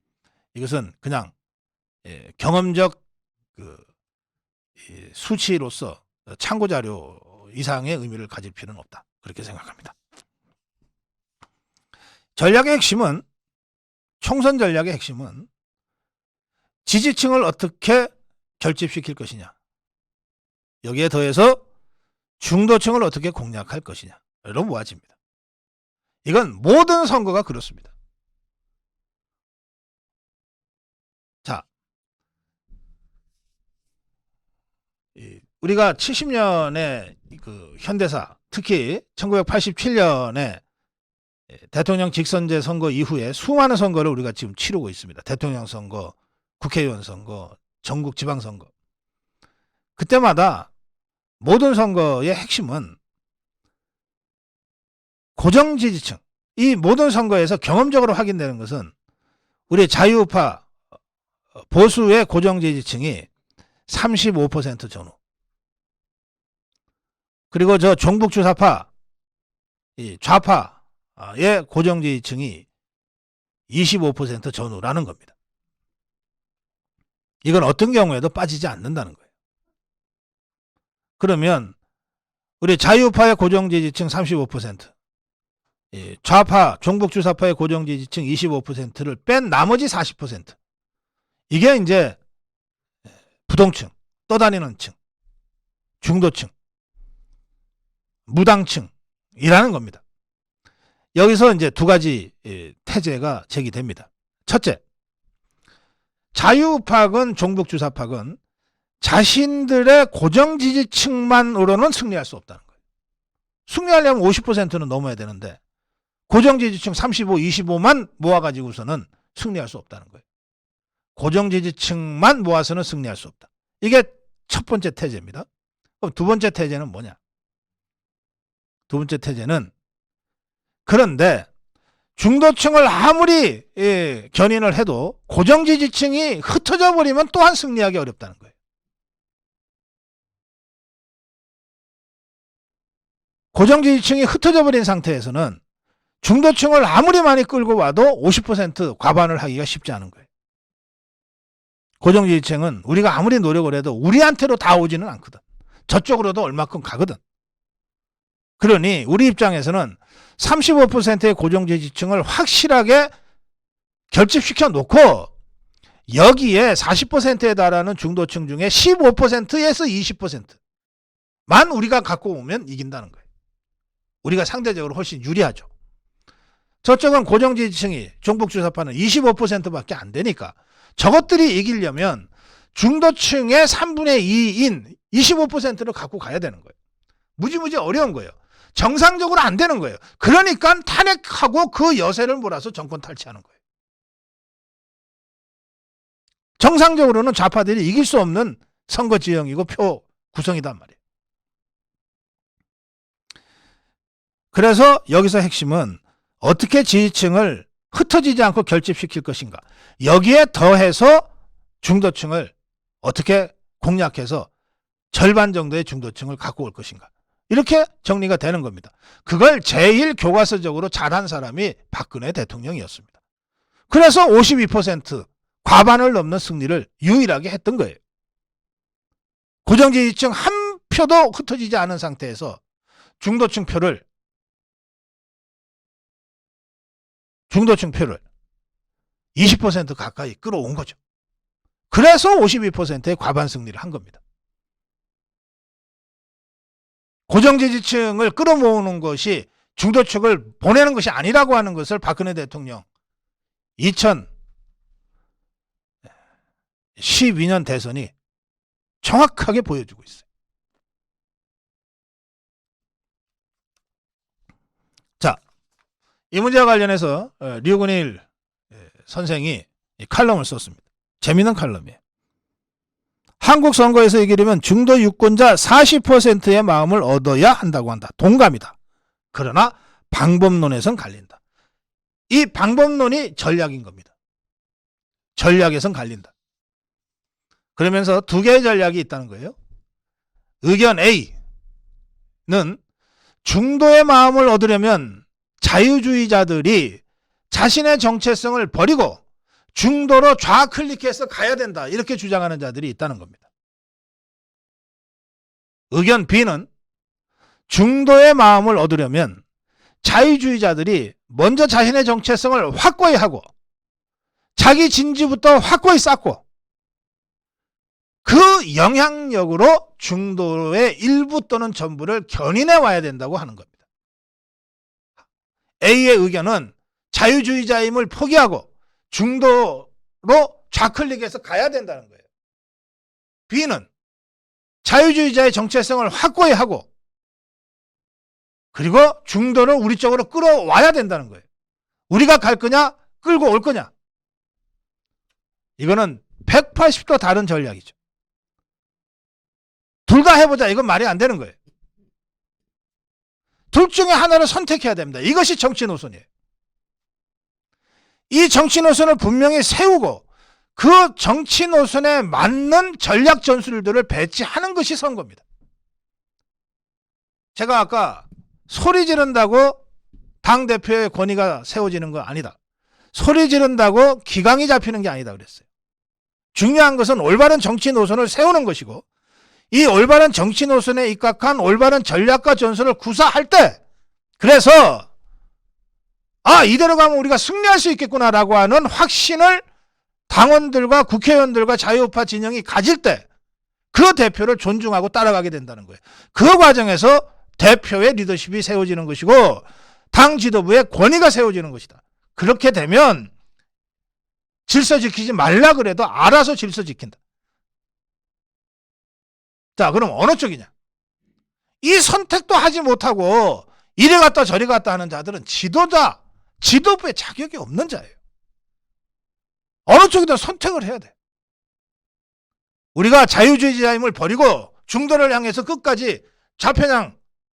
이것은 그냥 경험적 수치로서 참고자료 이상의 의미를 가질 필요는 없다. 그렇게 생각합니다. 전략의 핵심은, 총선 전략의 핵심은 지지층을 어떻게 결집시킬 것이냐, 여기에 더해서 중도층을 어떻게 공략할 것이냐, 이런 모아집니다. 이건 모든 선거가 그렇습니다. 자, 우리가 70년의 그 현대사, 특히 1987년에 대통령 직선제 선거 이후에 수많은 선거를 우리가 지금 치르고 있습니다. 대통령 선거, 국회의원 선거, 전국 지방선거. 그때마다 모든 선거의 핵심은 고정 지지층, 이 모든 선거에서 경험적으로 확인되는 것은 우리 자유우파 보수의 고정 지지층이 35% 전후, 그리고 저 종북주사파, 이 좌파의 고정 지지층이 25% 전후라는 겁니다. 이건 어떤 경우에도 빠지지 않는다는 거예요. 그러면 우리 자유파의 고정 지지층 35%, 좌파, 종북주사파의 고정 지지층 25%를 뺀 나머지 40%, 이게 이제 부동층, 떠다니는 층, 중도층, 무당층이라는 겁니다. 여기서 이제 두 가지 태제가 제기됩니다. 첫째, 자유파건 종북주사파건 자신들의 고정 지지층만으로는 승리할 수 없다는 거예요. 승리하려면 50%는 넘어야 되는데 고정 지지층 35, 25만 모아가지고서는 승리할 수 없다는 거예요. 고정 지지층만 모아서는 승리할 수 없다. 이게 첫 번째 태제입니다. 그럼 두 번째 태제는 뭐냐? 두 번째 태제는, 그런데 중도층을 아무리 견인을 해도 고정 지지층이 흩어져 버리면 또한 승리하기 어렵다는 거예요. 고정 지지층이 흩어져 버린 상태에서는 중도층을 아무리 많이 끌고 와도 50% 과반을 하기가 쉽지 않은 거예요. 고정 지지층은 우리가 아무리 노력을 해도 우리한테로 다 오지는 않거든. 저쪽으로도 얼마큼 가거든. 그러니 우리 입장에서는 35%의 고정 지지층을 확실하게 결집시켜 놓고 여기에 40%에 달하는 중도층 중에 15%에서 20%만 우리가 갖고 오면 이긴다는 거예요. 우리가 상대적으로 훨씬 유리하죠. 저쪽은 고정 지지층이, 종북주사파는 25%밖에 안 되니까 저것들이 이기려면 중도층의 3분의 2인 25%를 갖고 가야 되는 거예요. 무지무지 어려운 거예요. 정상적으로 안 되는 거예요. 그러니까 탄핵하고 그 여세를 몰아서 정권 탈취하는 거예요. 정상적으로는 좌파들이 이길 수 없는 선거 지형이고 표 구성이단 말이에요. 그래서 여기서 핵심은 어떻게 지지층을 흩어지지 않고 결집시킬 것인가. 여기에 더해서 중도층을 어떻게 공략해서 절반 정도의 중도층을 갖고 올 것인가. 이렇게 정리가 되는 겁니다. 그걸 제일 교과서적으로 잘한 사람이 박근혜 대통령이었습니다. 그래서 52% 과반을 넘는 승리를 유일하게 했던 거예요. 고정 지지층 한 표도 흩어지지 않은 상태에서 중도층 표를 중도층 표를 20% 가까이 끌어온 거죠. 그래서 52%의 과반 승리를 한 겁니다. 고정지지층을 끌어모으는 것이 중도층을 보내는 것이 아니라고 하는 것을 박근혜 대통령 2012년 대선이 정확하게 보여주고 있어요. 자, 이 문제와 관련해서 류근일 선생이 칼럼을 썼습니다. 재미있는 칼럼이에요. 한국 선거에서 이기려면 중도 유권자 40%의 마음을 얻어야 한다고 한다. 동감이다. 그러나 방법론에선 갈린다. 이 방법론이 전략인 겁니다. 전략에선 갈린다. 그러면서 두 개의 전략이 있다는 거예요. 의견 A는 중도의 마음을 얻으려면 자유주의자들이 자신의 정체성을 버리고 중도로 좌클릭해서 가야 된다. 이렇게 주장하는 자들이 있다는 겁니다. 의견 B는 중도의 마음을 얻으려면 자유주의자들이 먼저 자신의 정체성을 확고히 하고 자기 진지부터 확고히 쌓고 그 영향력으로 중도의 일부 또는 전부를 견인해 와야 된다고 하는 겁니다. A의 의견은 자유주의자임을 포기하고 중도로 좌클릭해서 가야 된다는 거예요. B는 자유주의자의 정체성을 확고히 하고 그리고 중도를 우리 쪽으로 끌어와야 된다는 거예요. 우리가 갈 거냐 끌고 올 거냐. 이거는 180도 다른 전략이죠. 둘 다 해보자. 이건 말이 안 되는 거예요. 둘 중에 하나를 선택해야 됩니다. 이것이 정치 노선이에요. 이 정치 노선을 분명히 세우고 그 정치 노선에 맞는 전략 전술들을 배치하는 것이 선거입니다. 제가 아까 소리 지른다고 당대표의 권위가 세워지는 거 아니다. 소리 지른다고 기강이 잡히는 게 아니다 그랬어요. 중요한 것은 올바른 정치 노선을 세우는 것이고 이 올바른 정치 노선에 입각한 올바른 전략과 전술을 구사할 때 그래서 이대로 가면 우리가 승리할 수 있겠구나라고 하는 확신을 당원들과 국회의원들과 자유우파 진영이 가질 때 그 대표를 존중하고 따라가게 된다는 거예요. 그 과정에서 대표의 리더십이 세워지는 것이고 당 지도부의 권위가 세워지는 것이다. 그렇게 되면 질서 지키지 말라 그래도 알아서 질서 지킨다. 자, 그럼 어느 쪽이냐? 이 선택도 하지 못하고 이리 갔다 저리 갔다 하는 자들은 지도부의 자격이 없는 자예요. 어느 쪽이든 선택을 해야 돼. 우리가 자유주의자임을 버리고 중도를 향해서 끝까지 좌편향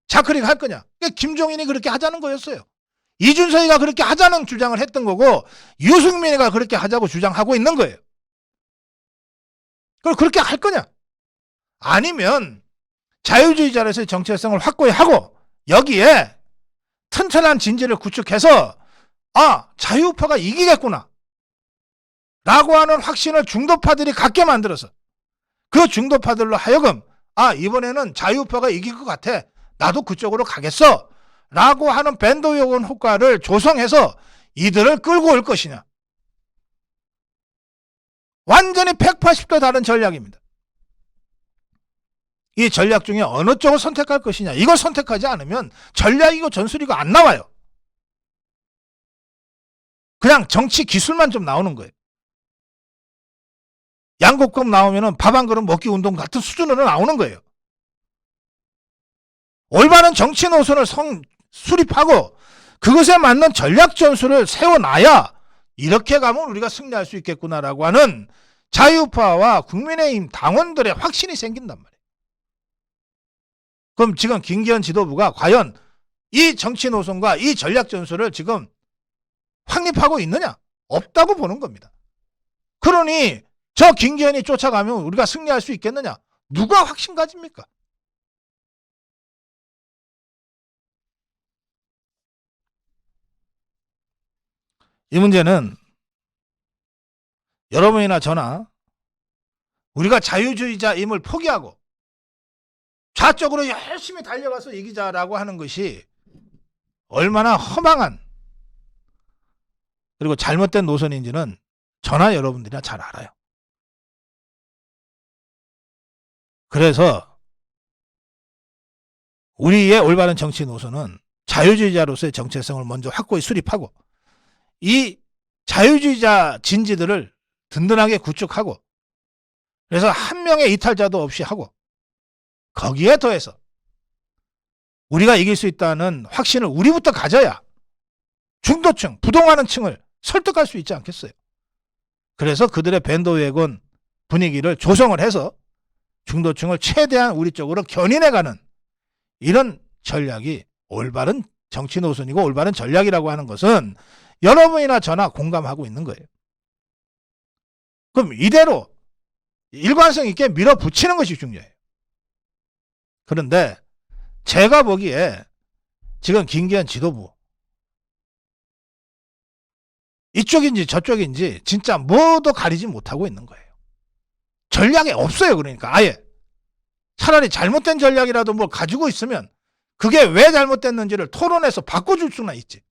좌클릭 할 거냐? 김종인이 그렇게 하자는 거였어요. 이준석이가 그렇게 하자는 주장을 했던 거고 유승민이가 그렇게 하자고 주장하고 있는 거예요. 그럼 그렇게 할 거냐? 아니면 자유주의자로서의 정체성을 확고히 하고 여기에 튼튼한 진지를 구축해서 자유우파가 이기겠구나 라고 하는 확신을 중도파들이 갖게 만들어서 그 중도파들로 하여금 이번에는 자유우파가 이길 것 같아. 나도 그쪽으로 가겠어 라고 하는 밴드웨건 효과를 조성해서 이들을 끌고 올 것이냐. 완전히 180도 다른 전략입니다. 이 전략 중에 어느 쪽을 선택할 것이냐. 이걸 선택하지 않으면 전략이고 전술이고 안 나와요. 그냥 정치 기술만 좀 나오는 거예요. 양곡법 나오면은 밥 한 그릇 먹기 운동 같은 수준으로 나오는 거예요. 올바른 정치 노선을 수립하고 그것에 맞는 전략 전술을 세워놔야 이렇게 가면 우리가 승리할 수 있겠구나라고 하는 자유파와 국민의힘 당원들의 확신이 생긴단 말이에요. 그럼 지금 김기현 지도부가 과연 이 정치 노선과 이 전략 전술을 지금 확립하고 있느냐? 없다고 보는 겁니다. 그러니 저 김기현이 쫓아가면 우리가 승리할 수 있겠느냐? 누가 확신 가집니까? 이 문제는 여러분이나 저나 우리가 자유주의자임을 포기하고 좌쪽으로 열심히 달려가서 이기자라고 하는 것이 얼마나 허망한 그리고 잘못된 노선인지는 저나 여러분들이나 잘 알아요. 그래서 우리의 올바른 정치 노선은 자유주의자로서의 정체성을 먼저 확고히 수립하고 이 자유주의자 진지들을 든든하게 구축하고 그래서 한 명의 이탈자도 없이 하고 거기에 더해서 우리가 이길 수 있다는 확신을 우리부터 가져야 중도층, 부동하는 층을 설득할 수 있지 않겠어요. 그래서 그들의 밴드웨건 분위기를 조성을 해서 중도층을 최대한 우리 쪽으로 견인해가는 이런 전략이 올바른 정치 노선이고 올바른 전략이라고 하는 것은 여러분이나 저나 공감하고 있는 거예요. 그럼 이대로 일관성 있게 밀어붙이는 것이 중요해요. 그런데 제가 보기에 지금 김기현 지도부 이쪽인지 저쪽인지 진짜 뭐도 가리지 못하고 있는 거예요. 전략이 없어요. 그러니까 아예 차라리 잘못된 전략이라도 뭐 가지고 있으면 그게 왜 잘못됐는지를 토론해서 바꿔줄 수나 있지.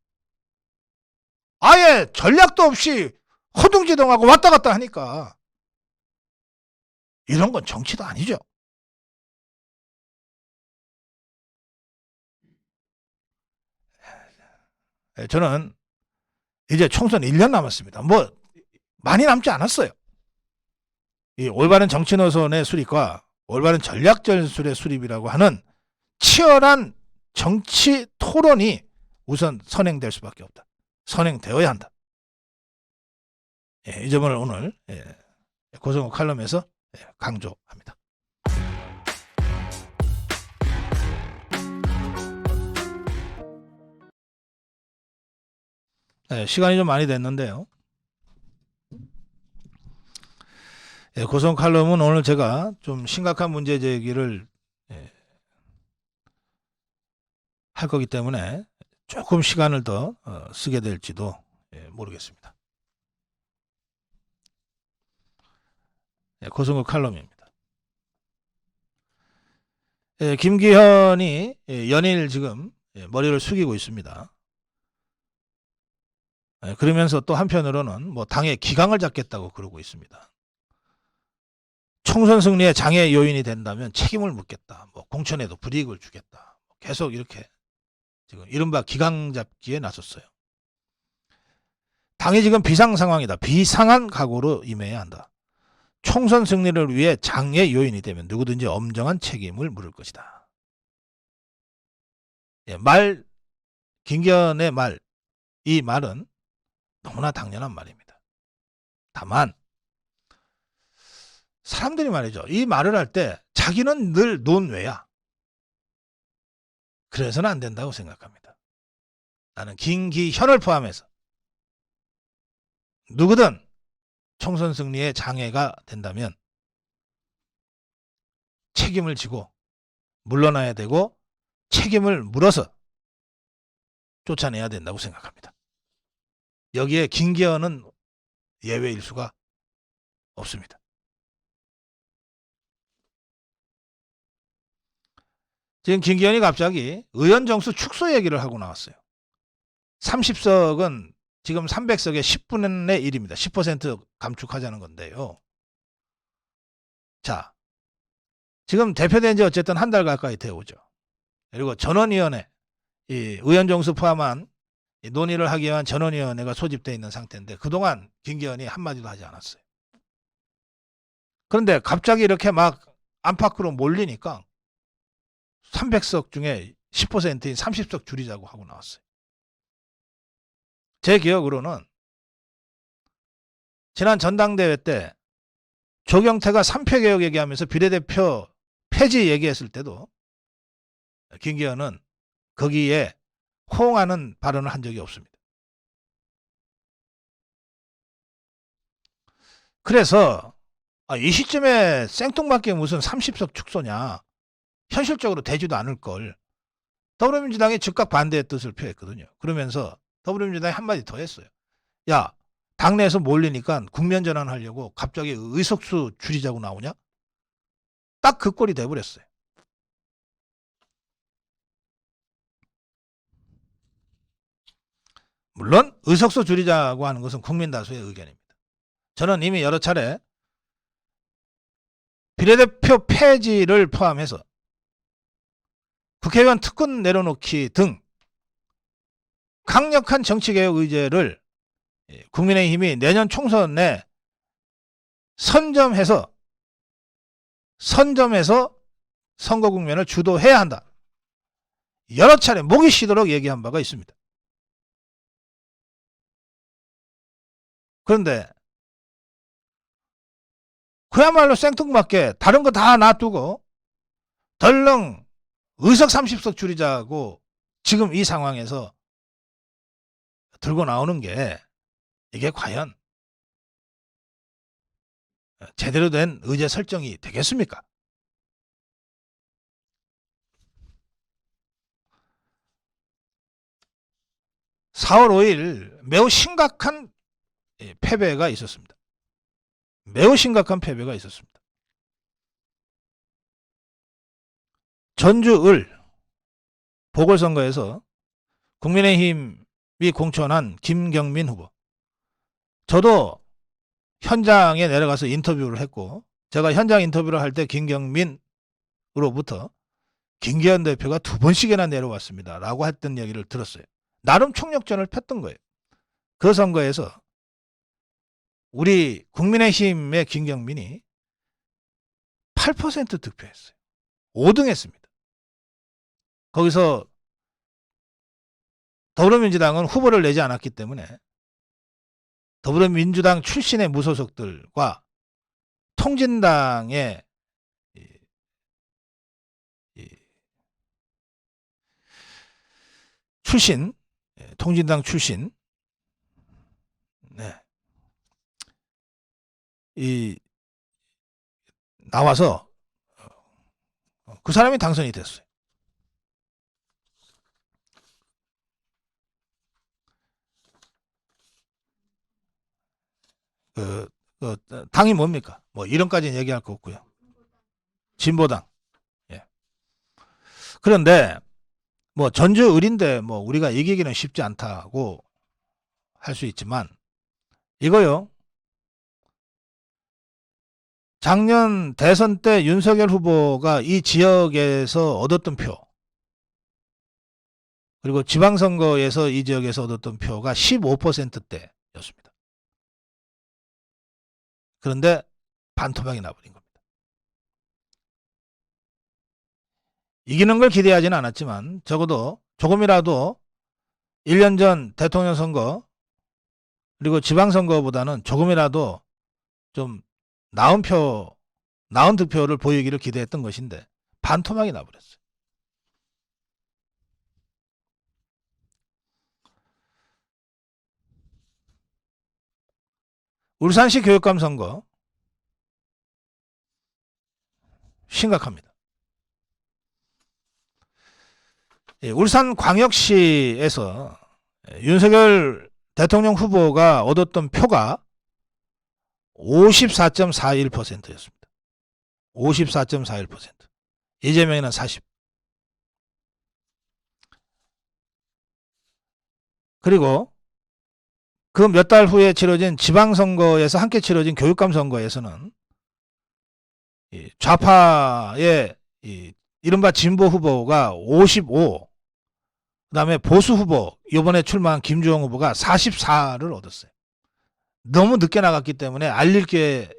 아예 전략도 없이 허둥지둥하고 왔다 갔다 하니까 이런 건 정치도 아니죠. 저는 이제 총선 1년 남았습니다. 뭐 많이 남지 않았어요. 이 올바른 정치 노선의 수립과 올바른 전략 전술의 수립이라고 하는 치열한 정치 토론이 우선 선행될 수밖에 없다. 선행되어야 한다. 이 점을 오늘 고성호 칼럼에서 강조합니다. 시간이 좀 많이 됐는데요. 고성 칼럼은 오늘 제가 좀 심각한 문제 제기를 할 거기 때문에 조금 시간을 더 쓰게 될지도 모르겠습니다. 고성호 칼럼입니다. 김기현이 연일 지금 머리를 숙이고 있습니다. 그러면서 또 한편으로는 뭐 당의 기강을 잡겠다고 그러고 있습니다. 총선 승리의 장애 요인이 된다면 책임을 묻겠다. 뭐 공천에도 불이익을 주겠다. 계속 이렇게 지금 이른바 기강 잡기에 나섰어요. 당이 지금 비상 상황이다. 비상한 각오로 임해야 한다. 총선 승리를 위해 장애 요인이 되면 누구든지 엄정한 책임을 물을 것이다. 김기현의 이 말은 너무나 당연한 말입니다. 다만 사람들이 말이죠. 이 말을 할 때 자기는 늘 논외야. 그래서는 안 된다고 생각합니다. 나는 김기현을 포함해서 누구든 총선 승리에 장애가 된다면 책임을 지고 물러나야 되고 책임을 물어서 쫓아내야 된다고 생각합니다. 여기에 김기현은 예외일 수가 없습니다. 지금 김기현이 갑자기 의원 정수 축소 얘기를 하고 나왔어요. 30석은 지금 300석의 10분의 1입니다. 10% 감축하자는 건데요. 자, 지금 대표된 지 어쨌든 한 달 가까이 되어오죠. 그리고 전원위원회, 이 의원 정수 포함한 논의를 하기 위한 전원위원회가 소집되어 있는 상태인데 그동안 김기현이 한마디도 하지 않았어요. 그런데 갑자기 이렇게 막 안팎으로 몰리니까 300석 중에 10%인 30석 줄이자고 하고 나왔어요. 제 기억으로는 지난 전당대회 때 조경태가 3표 개혁 얘기하면서 비례대표 폐지 얘기했을 때도 김기현은 거기에 호응하는 발언을 한 적이 없습니다. 그래서 이 시점에 생뚱맞게 무슨 30석 축소냐. 현실적으로 되지도 않을 걸. 더불어민주당이 즉각 반대의 뜻을 표했거든요. 그러면서 더불어민주당이 한마디 더 했어요. 야, 당내에서 몰리니까 국면 전환하려고 갑자기 의석수 줄이자고 나오냐? 딱 그 꼴이 돼버렸어요. 물론 의석수 줄이자고 하는 것은 국민 다수의 의견입니다. 저는 이미 여러 차례 비례대표 폐지를 포함해서 국회의원 특권 내려놓기 등 강력한 정치개혁 의제를 국민의힘이 내년 총선에 선점해서 선거 국면을 주도해야 한다. 여러 차례 목이 쉬도록 얘기한 바가 있습니다. 그런데 그야말로 생뚱맞게 다른 거 다 놔두고 덜렁 의석 30석 줄이자고 지금 이 상황에서 들고 나오는 게 이게 과연 제대로 된 의제 설정이 되겠습니까? (4월 5일) 매우 심각한 패배가 있었습니다. 매우 심각한 패배가 있었습니다. 전주 을 보궐선거에서 국민의힘이 공천한 김경민 후보, 저도 현장에 내려가서 인터뷰를 했고, 제가 현장 인터뷰를 할 때 김경민으로부터 김기현 대표가 2번씩이나 내려왔습니다 라고 했던 얘기를 들었어요. 나름 총력전을 폈던 거예요. 그 선거에서 우리 국민의힘의 김경민이 8% 득표했어요. 5등 했습니다. 거기서 더불어민주당은 후보를 내지 않았기 때문에 더불어민주당 출신의 무소속들과 통진당의 통진당 출신 나와서 그 사람이 당선이 됐어요. 당이 뭡니까? 뭐 이런까지는 얘기할 거 없고요. 진보당. 예. 그런데 뭐 전주 을인데 뭐 우리가 이기기는 쉽지 않다고 할 수 있지만 이거요. 작년 대선 때 윤석열 후보가 이 지역에서 얻었던 표, 그리고 지방선거에서 이 지역에서 얻었던 표가 15%대였습니다. 그런데 반토막이 나버린 겁니다. 이기는 걸 기대하지는 않았지만 적어도 조금이라도 1년 전 대통령 선거 그리고 지방선거보다는 조금이라도 좀 나은 득표를 보이기를 기대했던 것인데 반토막이 나버렸어요. 울산시 교육감 선거 심각합니다. 울산광역시에서 윤석열 대통령 후보가 얻었던 표가 54.41%였습니다. 54.41%. 이재명이는 40. 그리고 그 몇 달 후에 치러진 지방선거에서 함께 치러진 교육감 선거에서는 좌파의 이른바 진보 후보가 55, 그 다음에 보수 후보, 이번에 출마한 김주영 후보가 44를 얻었어요. 너무 늦게 나갔기 때문에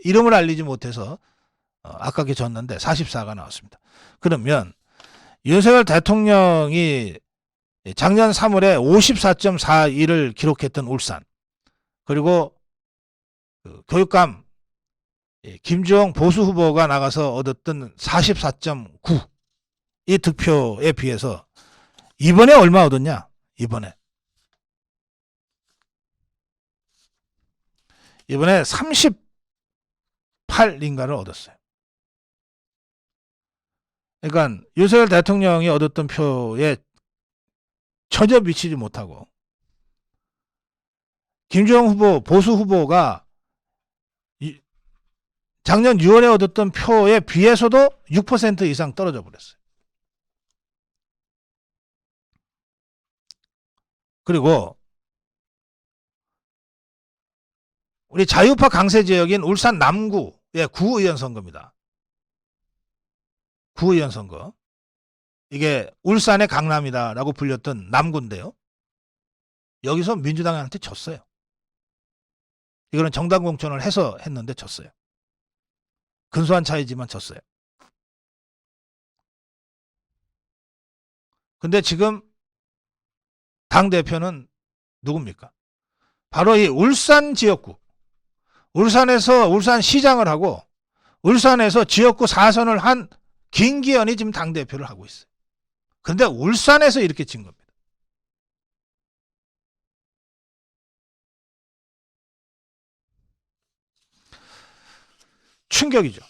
이름을 알리지 못해서 아깝게 졌는데 44가 나왔습니다. 그러면 윤석열 대통령이 작년 3월에 54.41을 기록했던 울산, 그리고 교육감 김주영 보수 후보가 나가서 얻었던 44.9, 이 득표에 비해서 이번에 얼마 얻었냐? 이번에 38인가를 얻었어요. 그러니까 윤석열 대통령이 얻었던 표에 전혀 미치지 못하고 김주영 후보, 보수 후보가 작년 6월에 얻었던 표에 비해서도 6% 이상 떨어져 버렸어요. 그리고 우리 자유파 강세 지역인 울산 남구의 구의원 선거입니다. 구의원 선거. 이게 울산의 강남이다라고 불렸던 남구인데요. 여기서 민주당한테 졌어요. 이거는 정당 공천을 해서 했는데 졌어요. 근소한 차이지만 졌어요. 근데 지금 당대표는 누굽니까? 바로 이 울산 지역구. 울산에서 울산시장을 하고 울산에서 지역구 4선을 한 김기현이 지금 당대표를 하고 있어요. 그런데 울산에서 이렇게 진 겁니다. 충격이죠.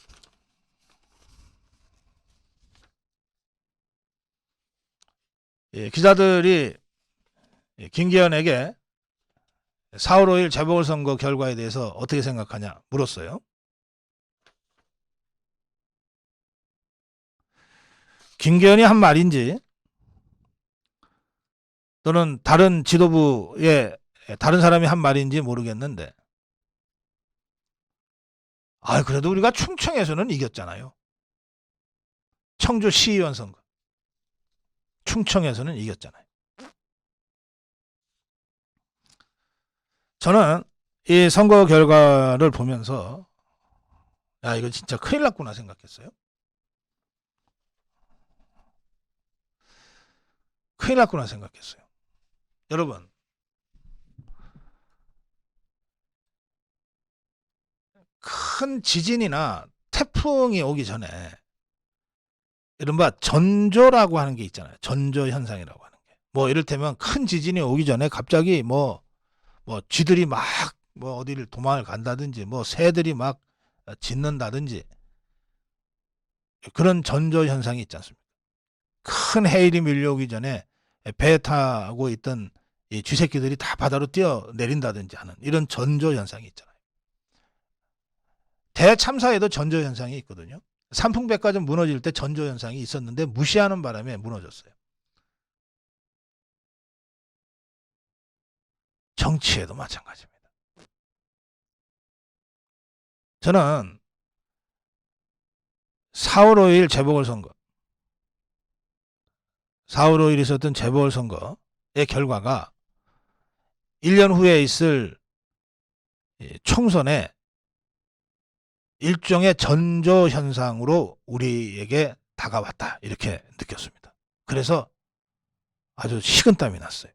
예, 기자들이 김기현에게 4월 5일 재보궐선거 결과에 대해서 어떻게 생각하냐 물었어요. 김기현이 한 말인지 또는 다른 지도부의 다른 사람이 한 말인지 모르겠는데 그래도 우리가 충청에서는 이겼잖아요. 청주 시의원 선거. 충청에서는 이겼잖아요. 저는 이 선거 결과를 보면서 이거 진짜 큰일 났구나 생각했어요. 큰일 났구나 생각했어요. 여러분, 큰 지진이나 태풍이 오기 전에 이른바 전조라고 하는 게 있잖아요. 전조 현상이라고 하는 게. 뭐 이를테면 큰 지진이 오기 전에 갑자기 뭐 쥐들이 막 어디를 도망을 간다든지 새들이 막 짖는다든지 그런 전조 현상이 있지 않습니까? 큰 해일이 밀려오기 전에 배 타고 있던 이 쥐새끼들이 다 바다로 뛰어내린다든지 하는 이런 전조 현상이 있잖아요. 대참사에도 전조 현상이 있거든요. 삼풍백화점 무너질 때 전조 현상이 있었는데 무시하는 바람에 무너졌어요. 정치에도 마찬가지입니다. 저는 4월 5일 재보궐선거, 4월 5일 있었던 재보궐선거의 결과가 1년 후에 있을 총선에 일종의 전조 현상으로 우리에게 다가왔다 이렇게 느꼈습니다. 그래서 아주 식은땀이 났어요.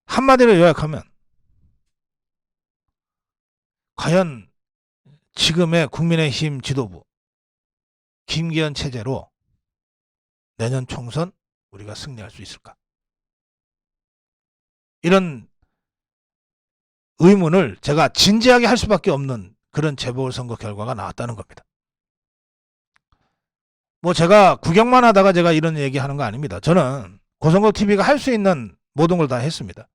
한마디로 요약하면 과연 지금의 국민의힘 지도부 김기현 체제로 내년 총선 우리가 승리할 수 있을까? 이런 의문을 제가 진지하게 할 수밖에 없는 그런 재보궐선거 결과가 나왔다는 겁니다. 제가 구경만 하다가 제가 이런 얘기하는 거 아닙니다. 저는 고선거TV가 할 수 있는 모든 걸 다 했습니다.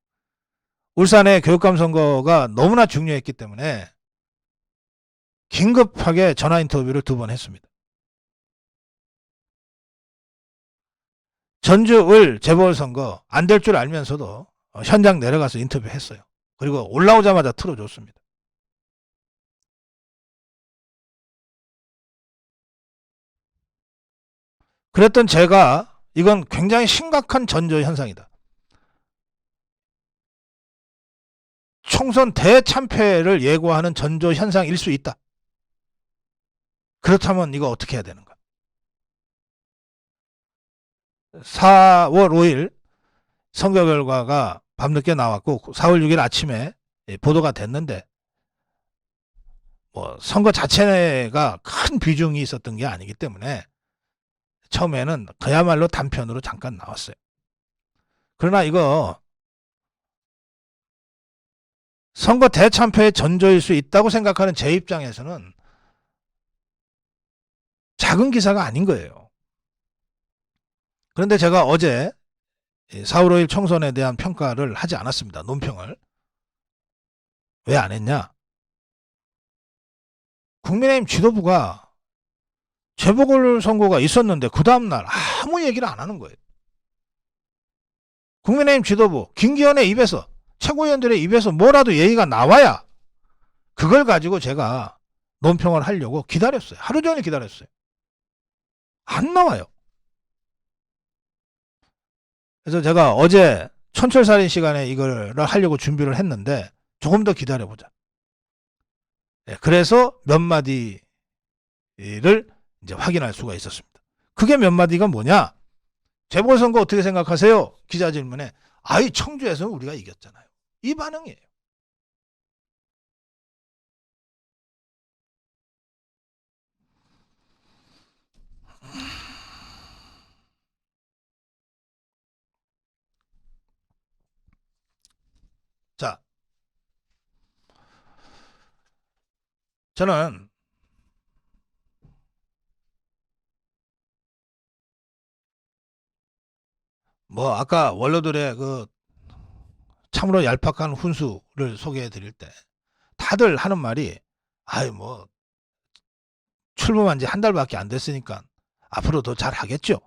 울산의 교육감 선거가 너무나 중요했기 때문에 긴급하게 전화 인터뷰를 2번 했습니다. 전주을 재보궐선거 안 될 줄 알면서도 현장 내려가서 인터뷰했어요. 그리고 올라오자마자 틀어줬습니다. 그랬던 제가 이건 굉장히 심각한 전조 현상이다. 총선 대참패를 예고하는 전조 현상일 수 있다. 그렇다면 이거 어떻게 해야 되는가? 4월 5일 선거 결과가 밤늦게 나왔고 4월 6일 아침에 보도가 됐는데 선거 자체가 큰 비중이 있었던 게 아니기 때문에 처음에는 그야말로 단편으로 잠깐 나왔어요. 그러나 이거 선거 대참패의 전조일 수 있다고 생각하는 제 입장에서는 작은 기사가 아닌 거예요. 그런데 제가 어제 4월 5일 총선에 대한 평가를 하지 않았습니다. 논평을. 왜 안 했냐? 국민의힘 지도부가 재보궐선거가 있었는데 그 다음날 아무 얘기를 안 하는 거예요. 국민의힘 지도부, 김기현의 입에서, 최고위원들의 입에서 뭐라도 예의가 나와야 그걸 가지고 제가 논평을 하려고 기다렸어요. 하루 종일 기다렸어요. 안 나와요. 그래서 제가 어제 촌철살인 시간에 이걸 하려고 준비를 했는데 조금 더 기다려보자. 그래서 몇 마디를 이제 확인할 수가 있었습니다. 그게 몇 마디가 뭐냐? 재보궐선거 어떻게 생각하세요? 기자 질문에 아이 청주에서는 우리가 이겼잖아요. 이 반응이에요. 자, 저는 뭐 아까 원로들의 그 참으로 얄팍한 훈수를 소개해 드릴 때 다들 하는 말이 아이 뭐 출범한 지 한 달밖에 안 됐으니까 앞으로 더 잘하겠죠.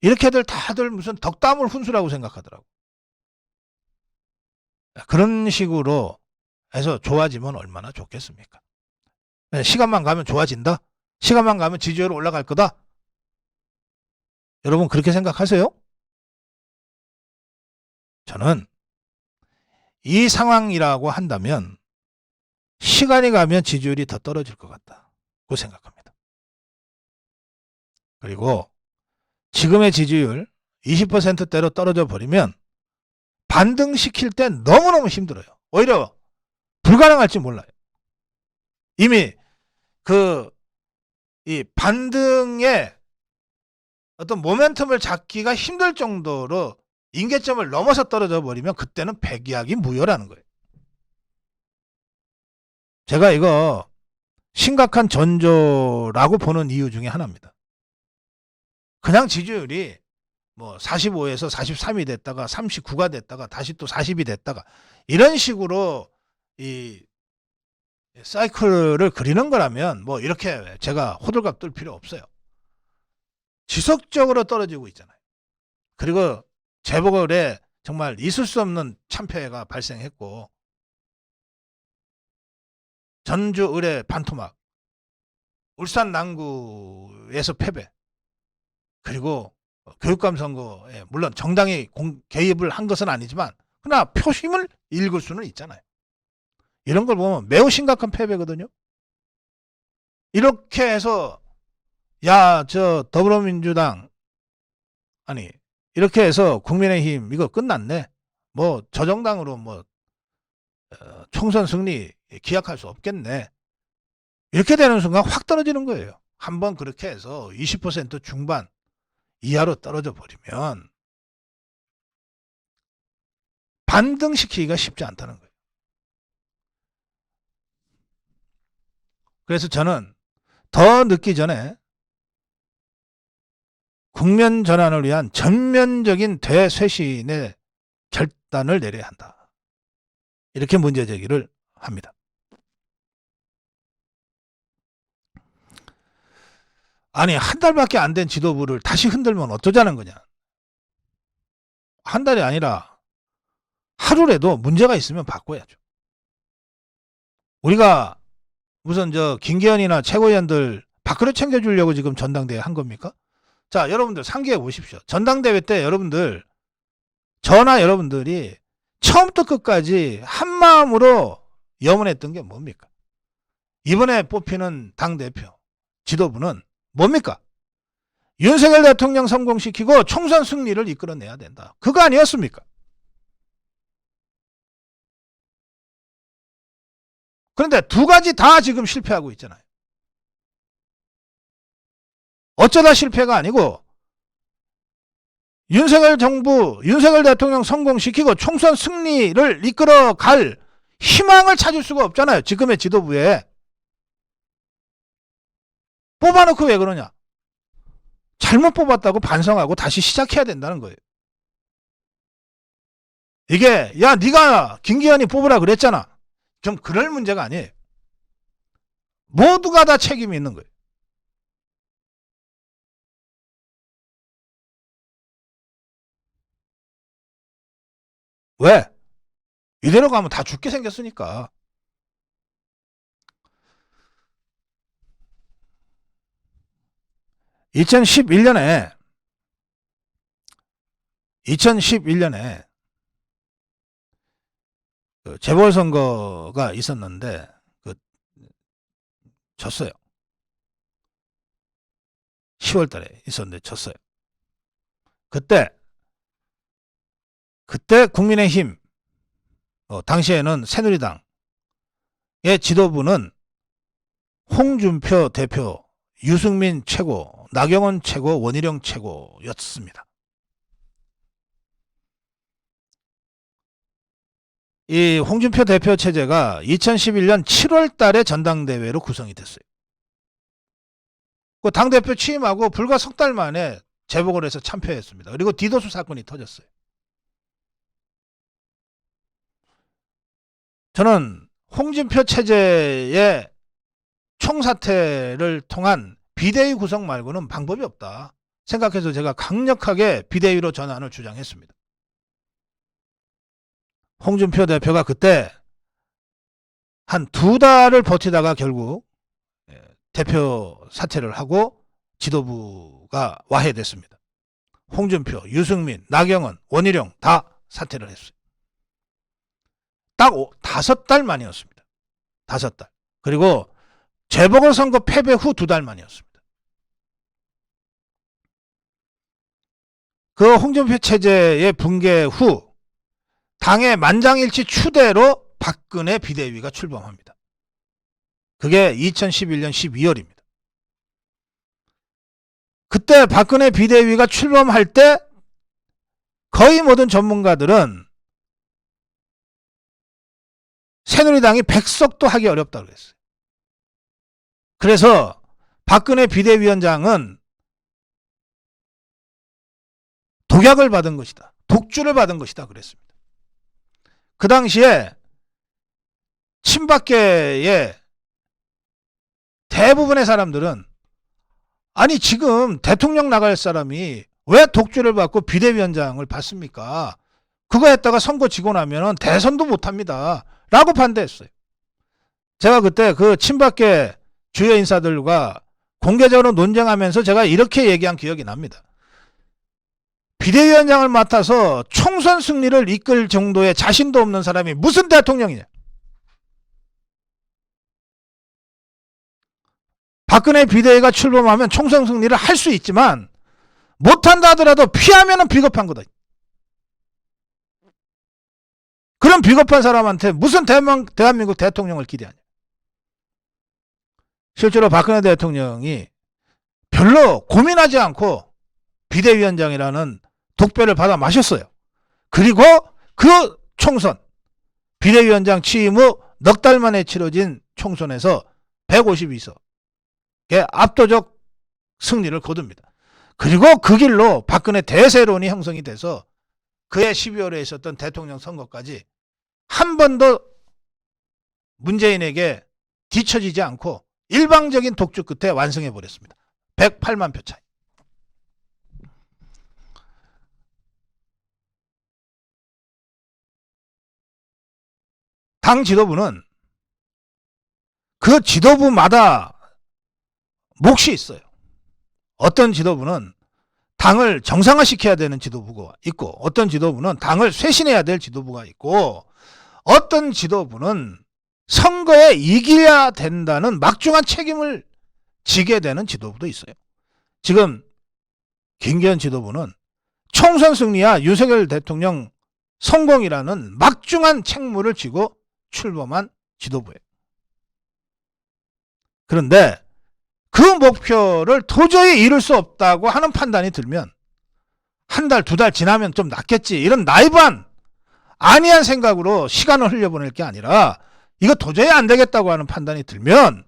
이렇게들 다들 무슨 덕담을 훈수라고 생각하더라고. 그런 식으로 해서 좋아지면 얼마나 좋겠습니까? 시간만 가면 좋아진다? 시간만 가면 지지율 올라갈 거다? 여러분 그렇게 생각하세요? 저는 이 상황이라고 한다면 시간이 가면 지지율이 더 떨어질 것 같다고 생각합니다. 그리고 지금의 지지율 20%대로 떨어져 버리면 반등시킬 땐 너무너무 힘들어요. 오히려 불가능할지 몰라요. 이미 이 반등의 어떤 모멘텀을 잡기가 힘들 정도로 임계점을 넘어서 떨어져 버리면 그때는 백이야기 무효라는 거예요. 제가 이거 심각한 전조라고 보는 이유 중에 하나입니다. 그냥 지지율이 뭐 45에서 43이 됐다가 39가 됐다가 다시 또 40이 됐다가 이런 식으로 이 사이클을 그리는 거라면 뭐 이렇게 제가 호들갑 떨 필요 없어요. 지속적으로 떨어지고 있잖아요. 그리고 재보궐에 정말 있을 수 없는 참패가 발생했고 전주 의뢰 반토막, 울산 남구에서 패배, 그리고 교육감 선거에 물론 정당이 개입을 한 것은 아니지만 그러나 표심을 읽을 수는 있잖아요. 이런 걸 보면 매우 심각한 패배거든요. 이렇게 해서 저 더불어민주당 아니 이렇게 해서 국민의힘 이거 끝났네. 뭐 저 정당으로 뭐 총선 승리 기약할 수 없겠네. 이렇게 되는 순간 확 떨어지는 거예요. 한번 그렇게 해서 20% 중반 이하로 떨어져 버리면 반등시키기가 쉽지 않다는 거예요. 그래서 저는 더 늦기 전에 국면 전환을 위한 전면적인 대쇄신의 결단을 내려야 한다. 이렇게 문제 제기를 합니다. 아니 한 달밖에 안 된 지도부를 다시 흔들면 어쩌자는 거냐. 한 달이 아니라 하루라도 문제가 있으면 바꿔야죠. 우리가 무슨 김기현이나 최고위원들 밖으로 챙겨주려고 지금 전당대회 한 겁니까? 자, 여러분들 상기해 보십시오. 전당대회 때 저나 여러분들이 처음부터 끝까지 한 마음으로 염원했던 게 뭡니까? 이번에 뽑히는 당대표 지도부는 뭡니까? 윤석열 대통령 성공시키고 총선 승리를 이끌어내야 된다. 그거 아니었습니까? 그런데 두 가지 다 지금 실패하고 있잖아요. 어쩌다 실패가 아니고 윤석열 대통령 성공시키고 총선 승리를 이끌어갈 희망을 찾을 수가 없잖아요. 지금의 지도부에. 뽑아놓고 왜 그러냐. 잘못 뽑았다고 반성하고 다시 시작해야 된다는 거예요. 이게 네가 김기현이 뽑으라 그랬잖아. 좀 그럴 문제가 아니에요. 모두가 다 책임이 있는 거예요. 왜? 이대로 가면 다 죽게 생겼으니까. (2011년에) 그 재보궐선거가 있었는데 졌어요. 10월 달에 있었는데 졌어요. 그때 국민의힘, 당시에는 새누리당의 지도부는 홍준표 대표, 유승민 최고, 나경원 최고, 원희룡 최고였습니다. 이 홍준표 대표 체제가 2011년 7월 달에 전당대회로 구성이 됐어요. 그 당대표 취임하고 불과 석 달 만에 재보궐에서 참패했습니다. 그리고 디도스 사건이 터졌어요. 저는 홍준표 체제의 총사퇴를 통한 비대위 구성 말고는 방법이 없다 생각해서 제가 강력하게 비대위로 전환을 주장했습니다. 홍준표 대표가 그때 한 2달을 버티다가 결국 대표 사퇴를 하고 지도부가 와해됐습니다. 홍준표, 유승민, 나경원, 원희룡 다 사퇴를 했어요. 딱 5달 만이었습니다. 5달. 그리고 재보궐선거 패배 후 2달 만이었습니다. 그 홍준표 체제의 붕괴 후 당의 만장일치 추대로 박근혜 비대위가 출범합니다. 그게 2011년 12월입니다. 그때 박근혜 비대위가 출범할 때 거의 모든 전문가들은 새누리당이 100석도 하기 어렵다고 그랬어요. 그래서 박근혜 비대위원장은 독약을 받은 것이다. 독주를 받은 것이다 그랬습니다. 그 당시에 친박계의 대부분의 사람들은 아니 지금 대통령 나갈 사람이 왜 독주를 받고 비대위원장을 받습니까? 그거 했다가 선거 지고 나면 대선도 못합니다. 라고 반대했어요. 제가 그때 그 친박계 주요 인사들과 공개적으로 논쟁하면서 제가 이렇게 얘기한 기억이 납니다. 비대위원장을 맡아서 총선 승리를 이끌 정도의 자신도 없는 사람이 무슨 대통령이냐. 박근혜 비대위가 출범하면 총선 승리를 할 수 있지만 못한다 하더라도 피하면 비겁한 거다. 그런 비겁한 사람한테 무슨 대한민국 대통령을 기대하냐. 실제로 박근혜 대통령이 별로 고민하지 않고 비대위원장이라는 독배를 받아 마셨어요. 그리고 그 총선, 비대위원장 취임 후 넉 달 만에 치러진 총선에서 152석의 압도적 승리를 거둡니다. 그리고 그 길로 박근혜 대세론이 형성이 돼서 그해 12월에 있었던 대통령 선거까지 한 번도 문재인에게 뒤처지지 않고 일방적인 독주 끝에 완성해버렸습니다. 108만 표 차이. 당 지도부는 그 지도부마다 몫이 있어요. 어떤 지도부는 당을 정상화시켜야 되는 지도부가 있고, 어떤 지도부는 당을 쇄신해야 될 지도부가 있고, 어떤 지도부는 선거에 이겨야 된다는 막중한 책임을 지게 되는 지도부도 있어요. 지금 김기현 지도부는 총선 승리와 윤석열 대통령 성공이라는 막중한 책무를 지고 출범한 지도부예요. 그런데 그 목표를 도저히 이룰 수 없다고 하는 판단이 들면 한 달, 2달 지나면 좀 낫겠지, 이런 나이브한 안이한 생각으로 시간을 흘려보낼 게 아니라 이거 도저히 안 되겠다고 하는 판단이 들면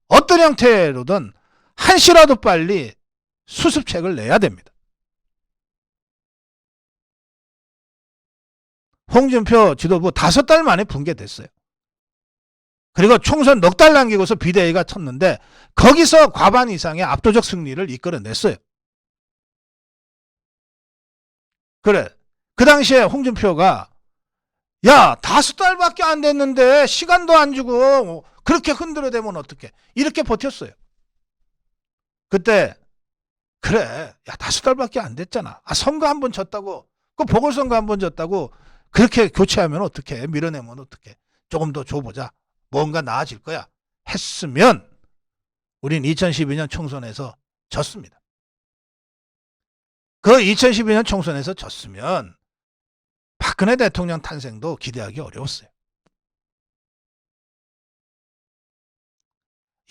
어떤 형태로든 한시라도 빨리 수습책을 내야 됩니다. 홍준표 지도부 5달 만에 붕괴됐어요. 그리고 총선 넉 달 남기고서 비대위가 쳤는데 거기서 과반 이상의 압도적 승리를 이끌어냈어요. 그래, 그 당시에 홍준표가 야, 5달밖에 안 됐는데 시간도 안 주고 그렇게 흔들어대면 어떡해. 이렇게 버텼어요. 그때 그래, 야, 5달밖에 안 됐잖아. 선거 한 번 졌다고, 그 보궐선거 한 번 졌다고 그렇게 교체하면 어떡해. 밀어내면 어떡해. 조금 더 줘보자. 뭔가 나아질 거야. 했으면 우린 2012년 총선에서 졌습니다. 그 2012년 총선에서 졌으면 박근혜 대통령 탄생도 기대하기 어려웠어요.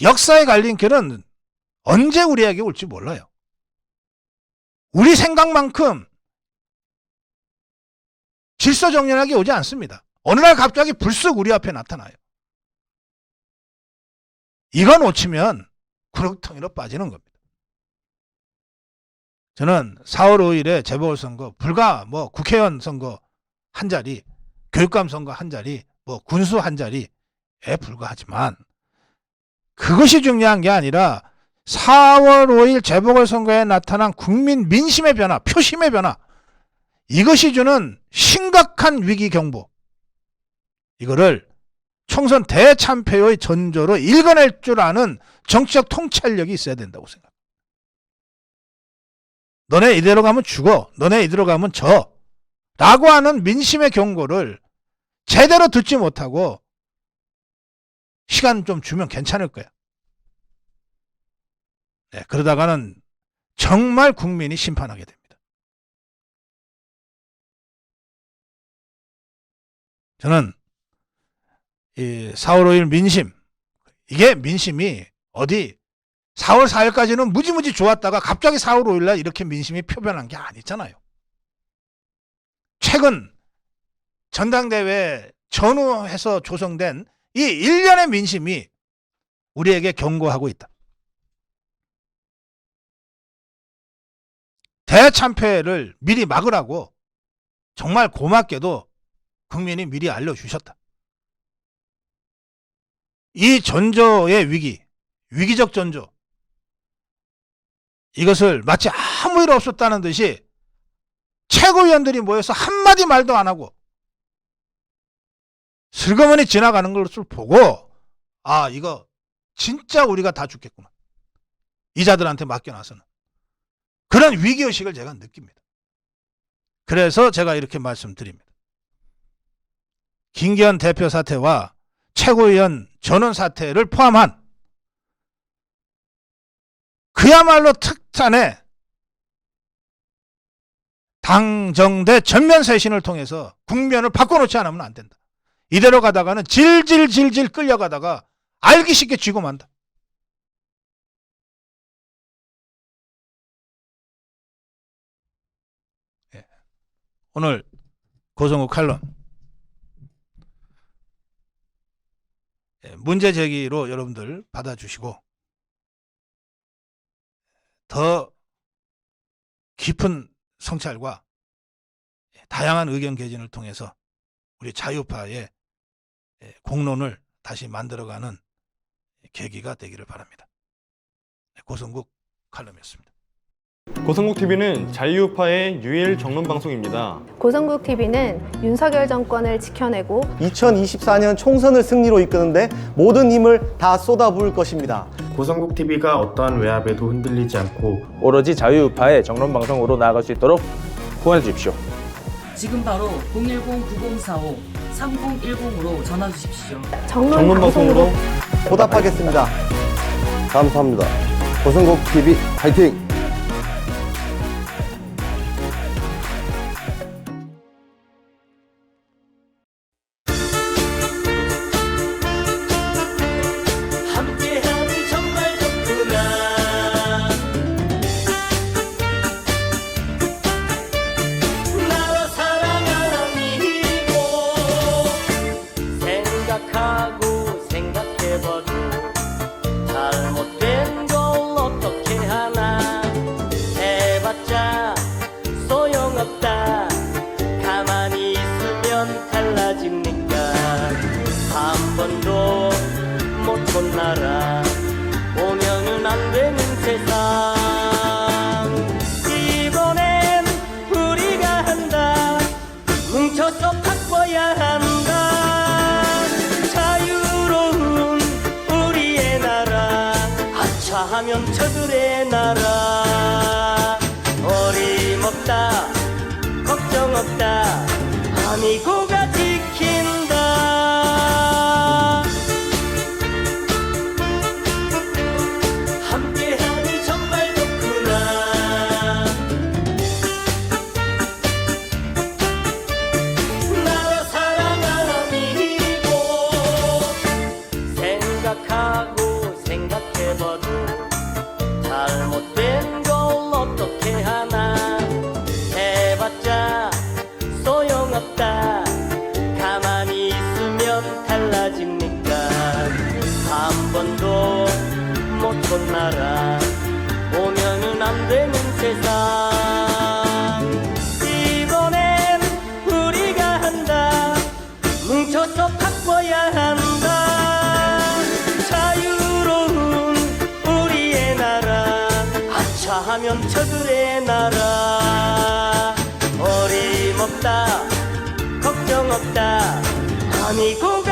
역사의 갈림길은 언제 우리에게 올지 몰라요. 우리 생각만큼 질서정연하게 오지 않습니다. 어느 날 갑자기 불쑥 우리 앞에 나타나요. 이거 놓치면 구렁텅이로 빠지는 겁니다. 저는 4월 5일에 재보궐선거, 불과 국회의원 선거 한 자리, 교육감 선거 한 자리, 군수 한 자리에 불과하지만 그것이 중요한 게 아니라 4월 5일 재보궐선거에 나타난 국민 민심의 변화, 표심의 변화, 이것이 주는 심각한 위기 경보, 이거를 총선 대참패의 전조로 읽어낼 줄 아는 정치적 통찰력이 있어야 된다고 생각합니다. 너네 이대로 가면 죽어, 너네 이대로 가면 져 라고 하는 민심의 경고를 제대로 듣지 못하고 시간 좀 주면 괜찮을 거야. 네, 그러다가는 정말 국민이 심판하게 됩니다. 저는 이 4월 5일 민심, 이게 민심이 어디 4월 4일까지는 무지무지 좋았다가 갑자기 4월 5일날 이렇게 민심이 표변한 게 아니잖아요. 최근 전당대회 전후해서 조성된 이 일련의 민심이 우리에게 경고하고 있다. 대참패를 미리 막으라고 정말 고맙게도 국민이 미리 알려주셨다. 이 전조의 위기, 위기적 전조, 이것을 마치 아무 일 없었다는 듯이 최고위원들이 모여서 한마디 말도 안 하고 슬그머니 지나가는 것을 보고, 아, 이거 진짜 우리가 다 죽겠구나, 이자들한테 맡겨놔서는. 그런 위기의식을 제가 느낍니다. 그래서 제가 이렇게 말씀드립니다. 김기현 대표 사태와 최고위원 전원 사태를 포함한 그야말로 특단의 당정대 전면 쇄신을 통해서 국면을 바꿔놓지 않으면 안 된다. 이대로 가다가는 질질질질 끌려가다가 알기 쉽게 쥐고 만다. 예. 오늘 고성욱 칼럼, 문제 제기로 여러분들 받아주시고 더 깊은 성찰과 다양한 의견 개진을 통해서 우리 자유파의 공론을 다시 만들어가는 계기가 되기를 바랍니다. 고성국 칼럼이었습니다. 고성국TV는 자유파의 유일 정론 방송입니다. 고성국TV는 윤석열 정권을 지켜내고 2024년 총선을 승리로 이끄는데 모든 힘을 다 쏟아부을 것입니다. 고성국TV가 어떠한 외압에도 흔들리지 않고 오로지 자유파의 정론 방송으로 나아갈 수 있도록 후원해 주십시오. 지금 바로 010-9045-3010으로 전화 주십시오. 정론 방송으로 보답하겠습니다. 감사합니다. 고성국TV 화이팅! 생각해봐도 잘못된 걸 어떻게 하나 감염처들의 나라. 어림없다 걱정 없다 아미공